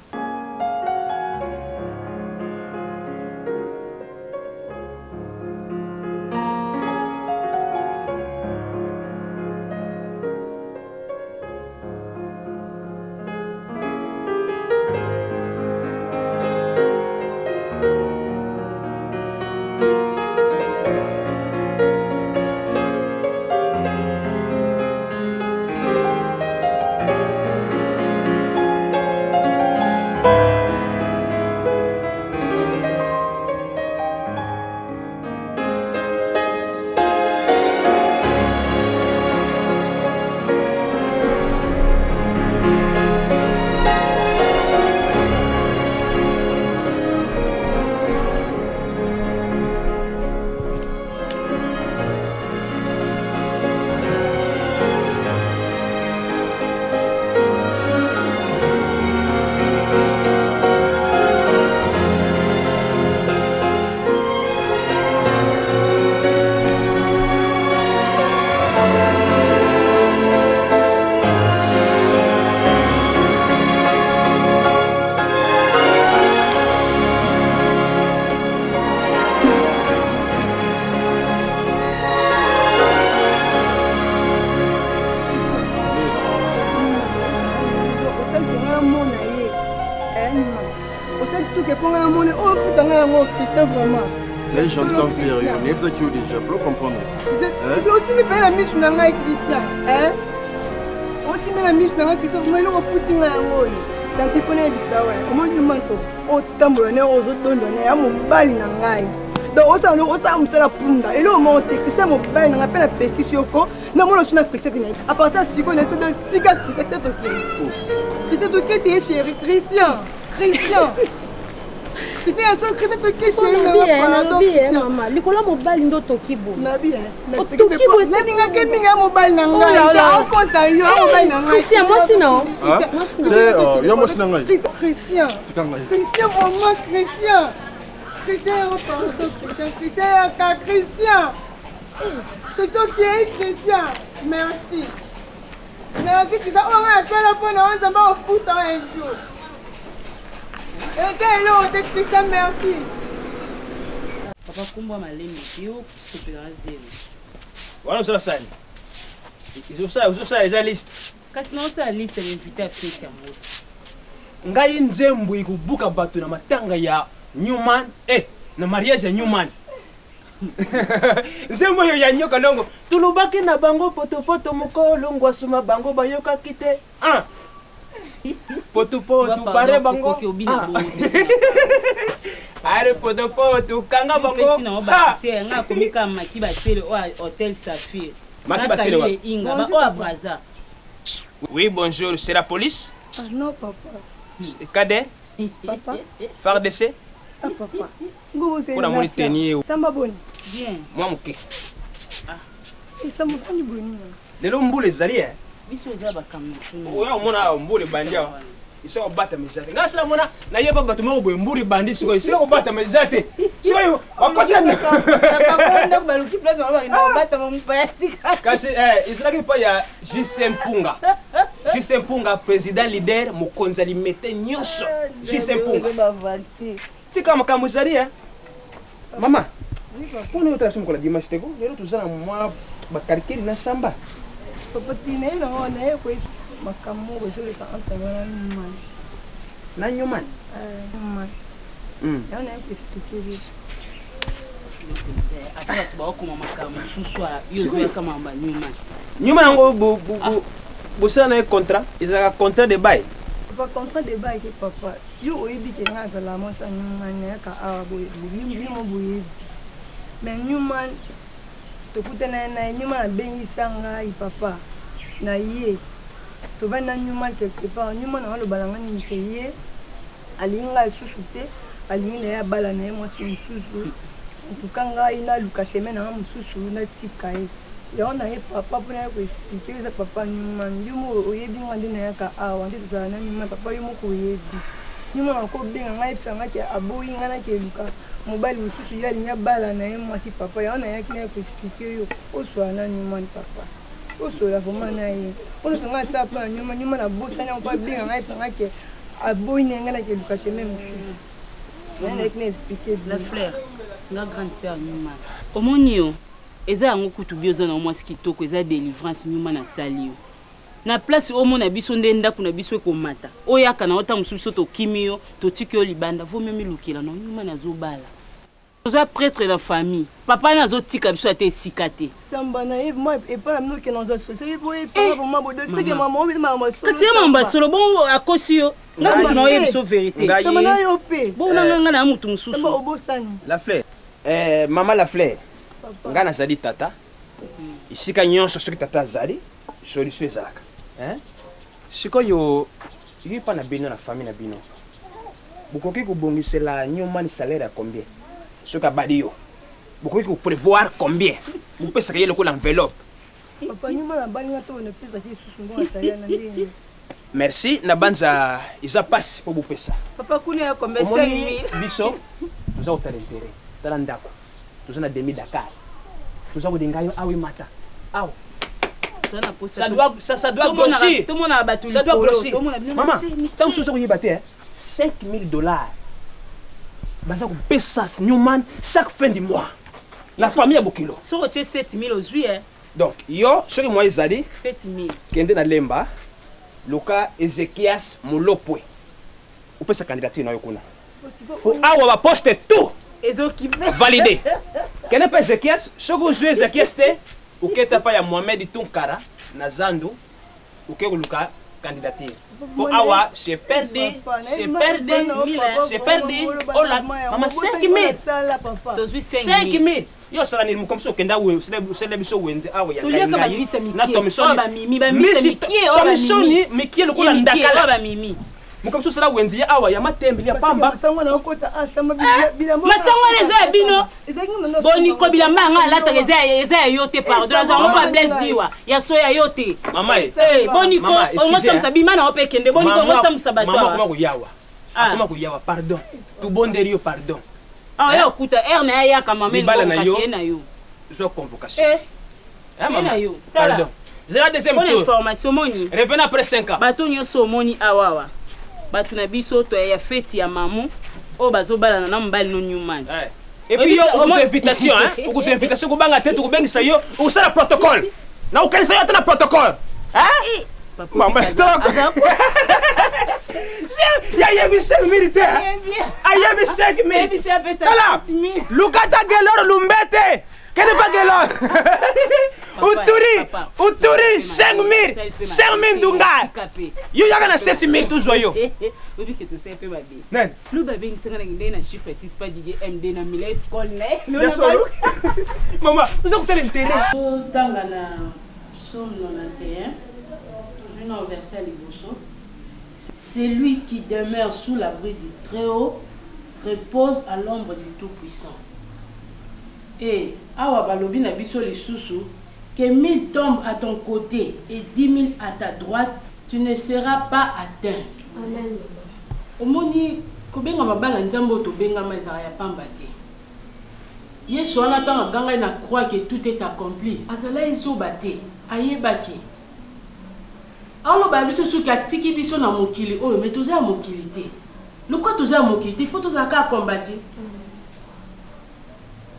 Les gens sont clairs, on est peut-être déjà, faut comprendre. C'est aussi me payer la mise sur la Christian. Aussi me la mise sur la Christian, mais on foutu la ngoli. Quand tu connais ça, comment tu m'entends? Autant bonne aux autres donner à mon bal na ngai. Donc autant nous osam ça la punda. Et là on monte que ça mon bal na appelle la pétition ko. Na mo suna Christian. À part ça si connais ça de tiga Christian c'est OK. Christian OK t'es chéri Christian. Christian. Christian so Christian OK chéri maman. Likola mobile ndo tokibo. Na bien. Tokibo naninga keminga mobile na ngai. Encore ça yo mobile na ngai. Christian moi sinon. C'est yo moi sinon ngai. Christian. Christian maman Christian. Christian pardon Christian Christian. Christian qui est Christian. Merci. Merci Christian. On a un téléphone on s'en va au foot un jour. Et quel est Christian merci. Papa kumba malemi yo supera zero. Wana msala sani. ozosala eza liste kasi naosala liste bainvité ya fete ya moto ngai nzembo ikobuka bato na matanga ya Newman na mariage ya Newman nzembo oyo ya nyoka longo tulubaki na bango potopoto mokolo ngwasuma bango bayokaki te potopoto bare bango are potopoto kanga bango nga komika maki basele o hôtel Saphir maki basele wa inga ba o abraza. Oui, bonjour, c'est la police? Non, papa. Cadet? Papa? FARDC? Papa. Kuna moni tenir. Samba boni. Bien. Moi muke. Samba boni boni. Lelo mbule zali biso za bakamna. Oya mona mbule bandia. Isa obata mezate. Ngasa mona na yeba bato mo boye mbuli bandi siko isa obata mezate. Siko wakotya na. Papa ndo baluki place mama ina obata mo mpati. Kasi isiraki pa ya JC Mpunga. JC Mpunga président leader mokonzi alimete nyonso. JC Mpunga. Bavanti. Tika makambo zali Mama. Pona yo trasu mokola dimanche teko. Lelo tuzana mwa bakarikiri na samba. Papa tine na ona ye ko makambo bosole ka antana Newman. Na Newman? Newman. Yaona ye ko expliquer. Atala tubakoma makambo suswa yo kama mba Newman. Newman ngo bosala na contrat, ezaka contrat de bail. Papa contrat de bail ke papa. Yo oyebi ke nga la mo sa Newman ya ka awa boye. Bi mo boye. Mais Newman to kutana na Newman bengi sanga I papa. Na ye. To ba na Newman quelque part. Newman na lo balanga ni ke ye. Alinga susu te. Alinga ya bala na ye mo ti susu. Tukanga ina luka semaine na mususu na tika ye. Ya ona ye papa pona ko expliquer za papa Newman. Yumo oyebi ngandi na yaka awa ndi tuzana na Newman papa yumo ko yebi. Newman ko benga ngai sanga ke aboyi ngana ke luka. Mobile mususu ya linya bala na ye mwasi papa. Ya ona yaki na ko expliquer yo oswa na Newman papa. Osola vraiment na ye. Ono sanga sa pa Newman na bosa na pa benga ngai sanga ke aboyi ngana ke luka semaine mususu. Nana ki na expliquer la fleur. La grande sœur Newman. Omonio eza yango kutu biozo na mwasi kitoko eza délivrance Newman na sali yo. Na place omona biso nde ndako na biso ekomata. Oyaka na ota mususu to kimio to tiki yo libanda vo memi lukila na Newman azobala. Oza prêtre de famille. Papa na zo tika biso ate sikate. Samba na Eve moi et pas nous que nous associés pour Eve pour moi c'est que maman oui maman solo. Kasi maman solo bon akosi yo. Na ko na yo biso vérité. Samba na yo pe. Bon na na mutu mususu. Samba obosani. La fleur. Maman la fleur. Ngana zali tata. Isika nyonso soki tata zali, solution ezalaka. Sikoyo yi pa na bino na famille na bino. Bukoki kubongisela Newman salaire à combien? Soka badi yo. Bukoki ku prévoir combien? Vous pesa ka yelo ko l'enveloppe. Papa Newman na balinga to na pesa ki susungo salaire na ndenge. Merci na banza isa passe pour vous pesa. Papa kuni ya combien 5000 biso. Nous avons l'intérêt. Dans ndako. Nous avons demi Dakar. Nous avons des ngayo awi mata. Aw. Ça doit grossir. Tout le monde a battu. Ça doit grossir. Maman, tant que vous avez battu $5,000. Baza ko pesa Newman chaque fin du mois. La famille a bokilo. So tu 7,000 aux juillet. Donc, yo, ce que moi ezali 7,000. Kende na lemba. Loka Ezekias Molopwe. Ou pesa candidature na yo kuna. Awa ba poste tout. Validé. Quel n'est pas Ezekias? Ce que vous jouez Ezekias, ou que tu pas Mohamed Tunkara, Nazando, ou que vous avez candidature. Pour Awa, j'ai perdu. Oh là, maman, 5,000. 5,000. Yo sala ni mukomso kenda we sele biso wenze awa ya kanga na tomisoni mikie lokola ndakala ba mimi mukomso sala wenze ya awa ya matembe ya pamba masango na okota asamba masango eza bino boni ko bilamba nga lata eza yote pardon za ngomba bless diwa ya soya yote mama boni ko ngosa msabima na opekende boni ko ngosa msabato mama ko yawa akoma ko yawa pardon tu bonderi yo pardon. Ah, yo kuta na ya kama mimi na yo. Je convocation. Maman. Pardon. J'ai la deuxième tour. Information moni. Revenez après 5 ans. Bato nyoso moni awawa. Bato na biso to ya fête ya maman. O bazo bala na mbali no Newman. Et puis yo invitation hein. Invitation ko banga tete ko bengisa yo. O sala protocole. Na ukanisa yote na protocol. Hein? Maman, il y a 5 militaires. Il y a 5 militaires. Voilà. Lukata gelor lumbete. Quel est pas gelor? Uturi 5 000. 5 000 dunga. You y a 7 000 tout joyeux. Oui, que tu sais, ma vie. Non. Nous, bébé, nous sommes dans un chiffre 6 pas d'idée MD dans la école. Maman, vous avez l'intérêt. Dans la Somme 91, toujours au verset à l'Ibosso. C'est lui qui demeure sous l'abri du Très-Haut, repose à l'ombre du Tout-Puissant. Et, awa balobi na biso lisusu, que 1000 tombent à ton côté et 10 000 à ta droite, tu ne seras pas atteint. Amen. Omoni kobenga mabala nzambo to benga mazara ya pamba te. Yesu wana tanga ganga na croit que tout est accompli. Azala izobate, ayebaki. Alors ba biso su ka tiki biso na mokili oyo mais toza mokili te. Loko toza mokili te, faut toza ka combattre.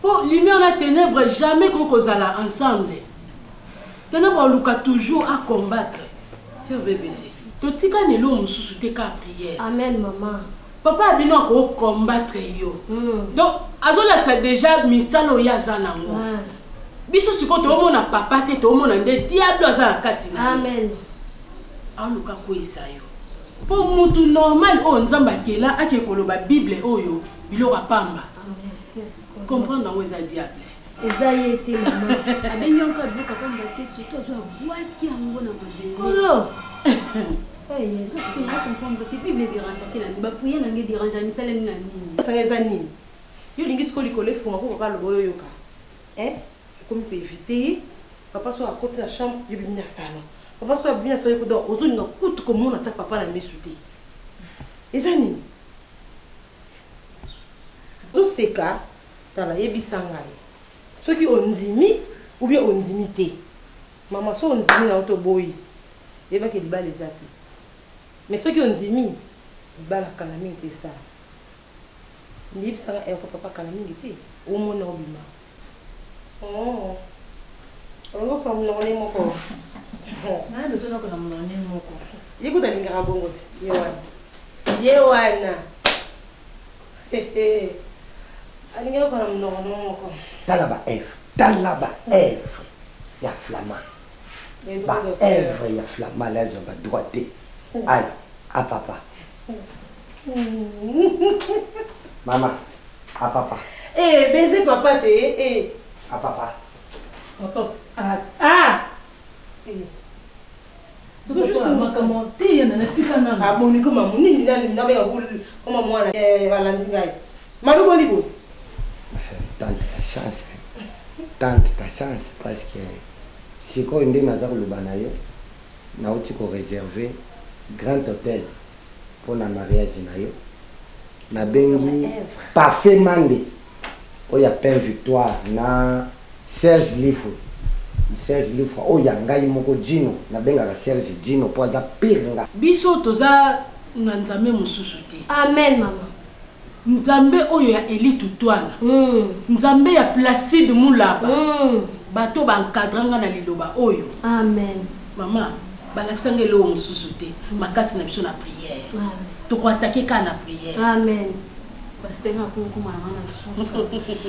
Pour lumière na ténèbres jamais qu'on kozala ensemble. Ténèbres luka toujours à combattre. C'est BBC. Totika nelo mususu te ka prière. Amen maman. Papa abino ko combattre yo. Donc azola ça déjà misalo ya zanango. Biso siko to mona papa te to mona nde diable za katina. Amen. Aluka ko isayo. Pour mutu normal o nzamba kela ake koloba Bible oyo biloko pamba. Comprendre où est le diable. Ezaïe était maman. Abenyo ka buka pamba te surtout zo boaki ango na bébé. Kolo. Eh Yesu tu as comprendre que Bible dérange que la ba prier na ngi dérange ni sala ni nini. Ça les anime. Yo lingi skoli kole fuma ko ka lobo yoka. Comme peut éviter papa soit à côté de la chambre, yo bina salon. Papa soit bien ça ko do ozo nga kutu ko mona ta papa na mesuti. Ezani. Tous ces cas dans la yebisangai. Ceux qui ont zimi ou bien ont zimité. Maman so on zimi na auto boy. Et va que les balles les api. Mais ceux qui ont zimi, ils balles la calamine c'est ça. Ni bisanga e papa calamine était au mon obima. Oh. On va prendre mon nom moko. Na besoin que na mon nom moko. Yiko talinga bongo te. Yewana. Alinga ko na mon nom moko. Talaba Ève. Ya flamand. Ba Ève ya flamand là zo ba droité. Allez, à papa. Maman, à papa. Baiser papa te. À papa. Papa. Ah. Tu peux juste me commenter na tika na. Ah bon ni comme moni ni na be ko comme moi na valandi ngai. Malu bolibo. Tante ta chance parce que si ko inde naza koloba na yo na uti ko réserver grand hôtel pour na mariage na yo na bengi parfait mande oya Père Victoire na Serge Lifo oya ngai moko Gino na benga ka Serge Gino po za piringa biso toza na nzambe mususu te. Amen maman. Nzambe oyo ya Eli Tutwana. Nzambe ya Placide Mulaba. Bato ba encadranga na liloba oyo. Amen. Maman, balakisanga lo mususu te. Makasi na biso na prière. To ko attaquer ka na prière. Amen. Pasteur ngako mama na suka.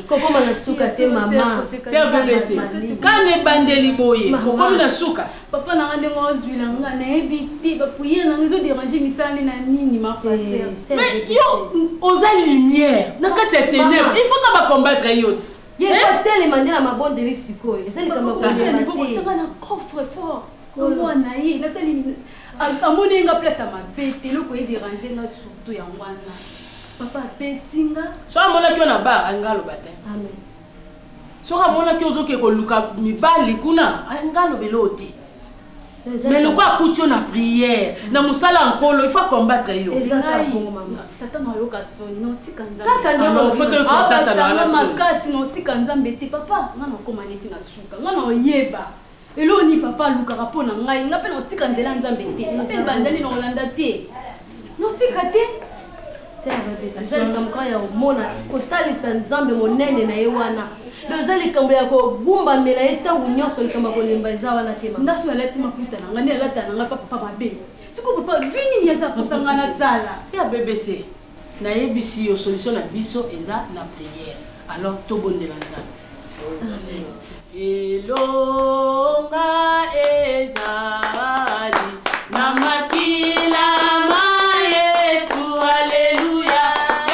Ko mama na suka te maman. Serve blessé. Kane bandeli boye. Ko na suka. Papa na ngande ngozwila nga na ebiti ba prière na ngizo déranger misali na nini ma pasteur. Mais yo oza lumière. Na kati ya ténèbres, il faut que ba combattre yote. Ye ko tele mandela mabondeli sikoyo. Esali kama ko na na coffre fort. Comment na yi na sali amoni nga place à ma bête loko e déranger na surtout ya ngwana. Papa petinga. So amona kyo na bar angalo bate. Amen. So amona kyo zoke ko luka mibali kuna angalo belote. Mais le quoi coûte na prière, na musala nkolo, il faut combattre yo. Exactement maman. Satan na yoka soni no tikanda. Kaka ndo faut que Satan na la soni. Makasi no tikanda mbete papa, ngana ko maneti na suka. Ngana oyeba. Elo ni papa luka rapona ngai, ngape no tikandela nzambe te. Ngape bandani no landa te. No tikate. eza likambo ya omona kotalisa nzambe monene na ye wana eza likambo ya kogumbamela ye ntango nyonso likambo ya kolemba eza wana te ndaso alati maputa na nga nde alata na nga mpa papa mabe siko papa vini eza kosanga na sala si ya BBC nayebisi yo solution na biso eza la prière alors tobondela nzambe elonga ezali na makila ma Yesu alleluya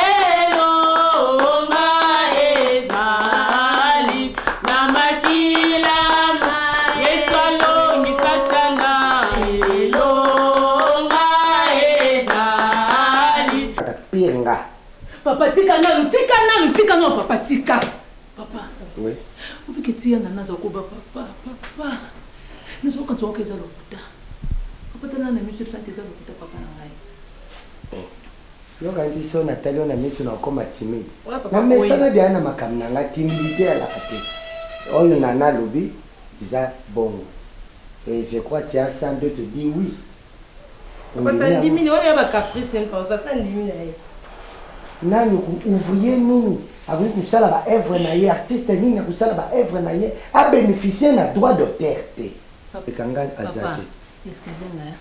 elonga ezali na makila ma Yesu alongi satana elonga ezali Pinga. Papa tika nanu papa tika papa oui ubike tia na naza ko papa nazo ka tsoka eza lokuta papa tana na miso sa teza lokuta papa na ngai yo kandi so na tali na miso na koma timide na mesana dia na makamna nga timide ala kate on na na lobi iza bongo et je crois tu as sans doute dit oui papa ça diminue on a ba caprice même comme ça diminue nani ouvrier nini avec kusala ba œuvre na ye artiste nini kusala ba œuvre na ye a bénéficier na droit d'auteur te ekanga azate excusez-moi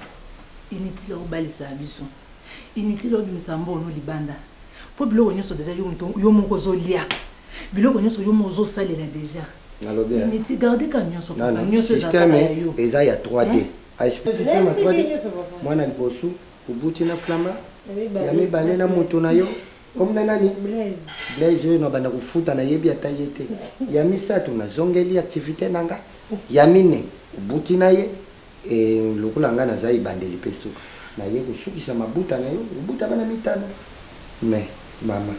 inutile obalisa biso inutile obimisa mbono libanda po biloko nyonso déjà yo moko zolia biloko nyonso yo moko zosalela déjà nalobi inutile garder ka nyonso papa nyonso système eza ya 3D système ya 3D mwana liboso ubuti na flama ya mibale na moto na yo comme nani Blaise yo no banda kufuta na yebi atayete ya misatu na zongeli activité nanga ya mine ubuti na ye lokula nga na zai bandeli peso na ye kushukisha mabuta na yo ubuta bana mitano mais mama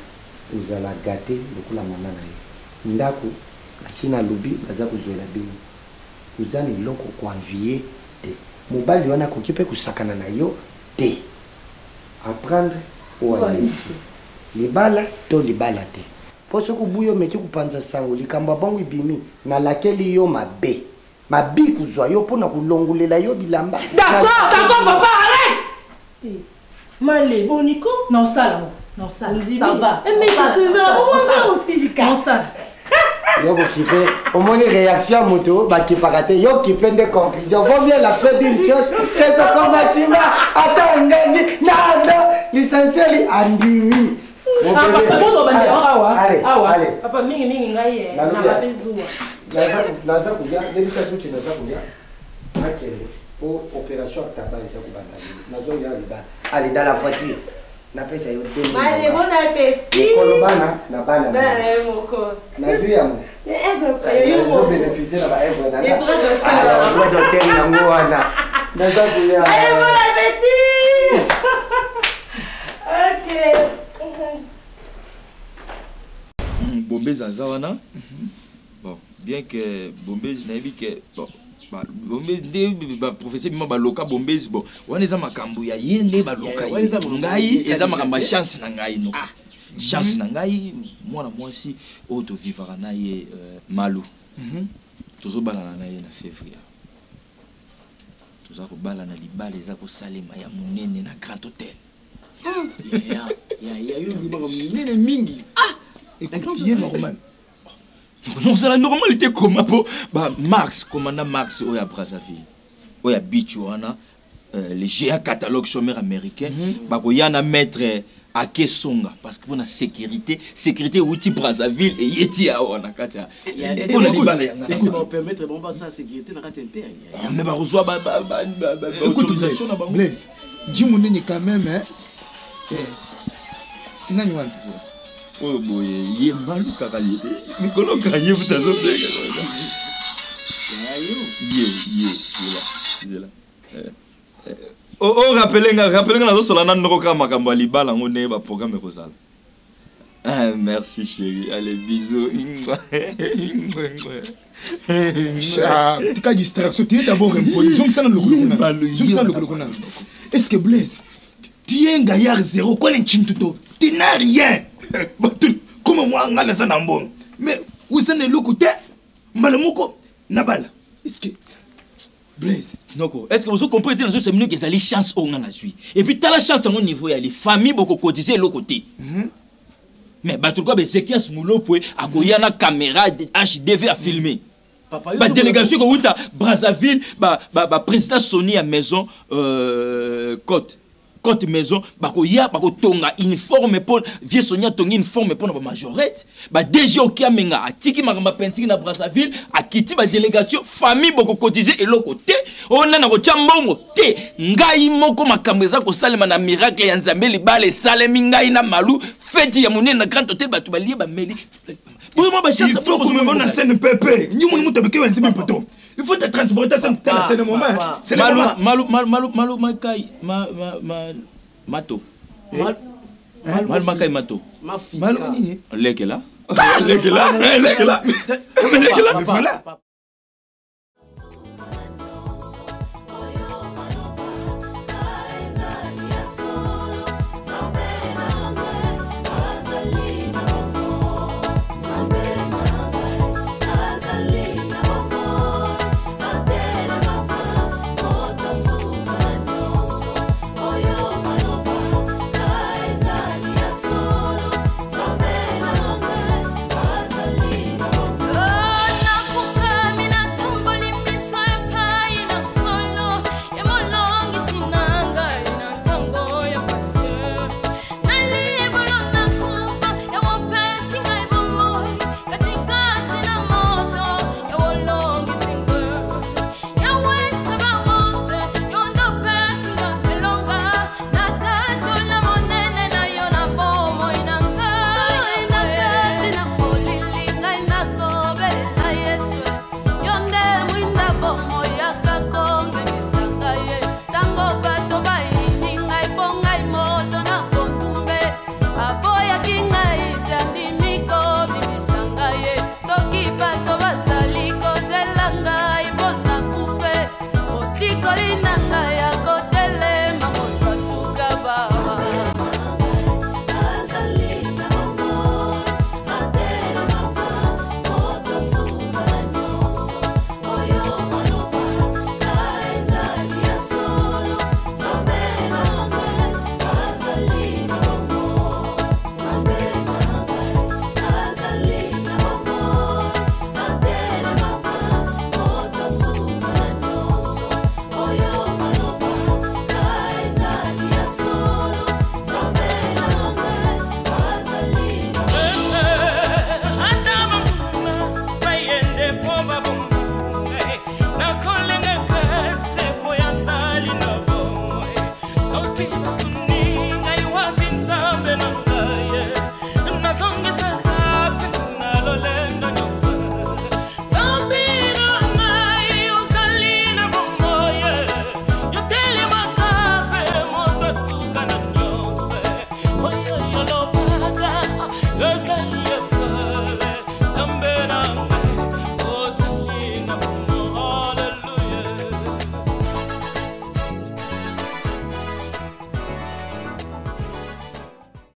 uzala gâté lokula mama na yo ndako asina lubi baza kuzoela bino uzani loko kwa envier te mobali wana kokipe kusakana na yo te apprendre ou ici libala to libala te poso kubuyo meki kupanza sango likamba bangu ibimi na lakeli yo mabe mabi kuzwa yo pona kulongulela yo bilamba d'accord papa arrête Malé Bonico non ça ça va mais ça aussi lika non ça yo kipe au moins réaction moto ba ki parate yo ki plein de conclusions vaut mieux la faire d'une chose que ce qu'on maxima attends ngani nada l'essentiel andimi allez papa mingi ngai na mabezuwa naza kuja delisa tuti naza kuja makele pour opération tabac ça kubanda nazo ya liba allez dans la voiture na pesa yo demi allez bon appétit kolobana na bana na moko nazo ya mo yo bénéficier na ba evre na alors moi docteur yango wana naza kuja allez bon appétit ok Bombez aza wana bon bien que Bombez nayebi que bon Bombez nde ba professeur bima ba loka Bombez bon wana eza makambo ya yende ba loka ngai eza makambo ya chance na ngai no chance na ngai mwana mwasi o to vivra na ye Malu tozo balana na ye na février toza ko bala na libala eza ko salema ya munene na Grand Hôtel ya yo ni bango munene mingi écoute normal non c'est la normalité comment pour bah Max commandant Max oya Brazzaville oya Bichuana les géants catalogue chômeur américain bah koyana maître à Kesonga parce que pour la sécurité outil Brazzaville et yeti a on a katia pour la libala écoute va permettre bon pas ça sécurité na katenté mais bah reçoit bah autorisation na Blaise Jimoni quand même hein nani wana oh boy ye Malu kaka ye mikolo kanye butazo bega ye là oh rappelez na zo solana ndoko kama makambo ya libala ngone ba programme ko sala merci chérie allez bisous tu cas distraction tu es d'abord un peu donc ça le lokona est-ce que Blaise tu es un gaillard zéro quoi n'chintuto tu n'as rien comment moi ngala ça n'ambon mais où ça ne lokote malamoko nabala est-ce que Blaise, est-ce que vous comprenez dans ce séminaire que les chances on en a suivi. Et puis, tu as la chance à mon niveau, il y a les familles beaucoup cotisées de l'autre côté. Mais c'est qui a ce moulot pour avoir une caméra HDV à filmer. La délégation qui est à Brazzaville, le président Sony à maison Côte maison, il tonga uniforme pour vieux Sonia tonga uniforme pour la majorette. Déjà qui a menga a tiki maramba pentingi na Brazzaville, a quitté la délégation famille beaucoup cotisé et l'autre côté. On a na rocha mbongo te ngai moko makameza ko salema na miracle ya Nzambe libale salemi ngai na malu fête ya monene na grand hôtel batu balie ba meli. Il faut que me mona scène pépé. Ni mon muto beke wanzi poto. Il faut te transporter ça dans ce moment. C'est Malou Makai Mato. Malou Makai Mato. Malou nini? Lekela. Lekela. Voilà. Yes.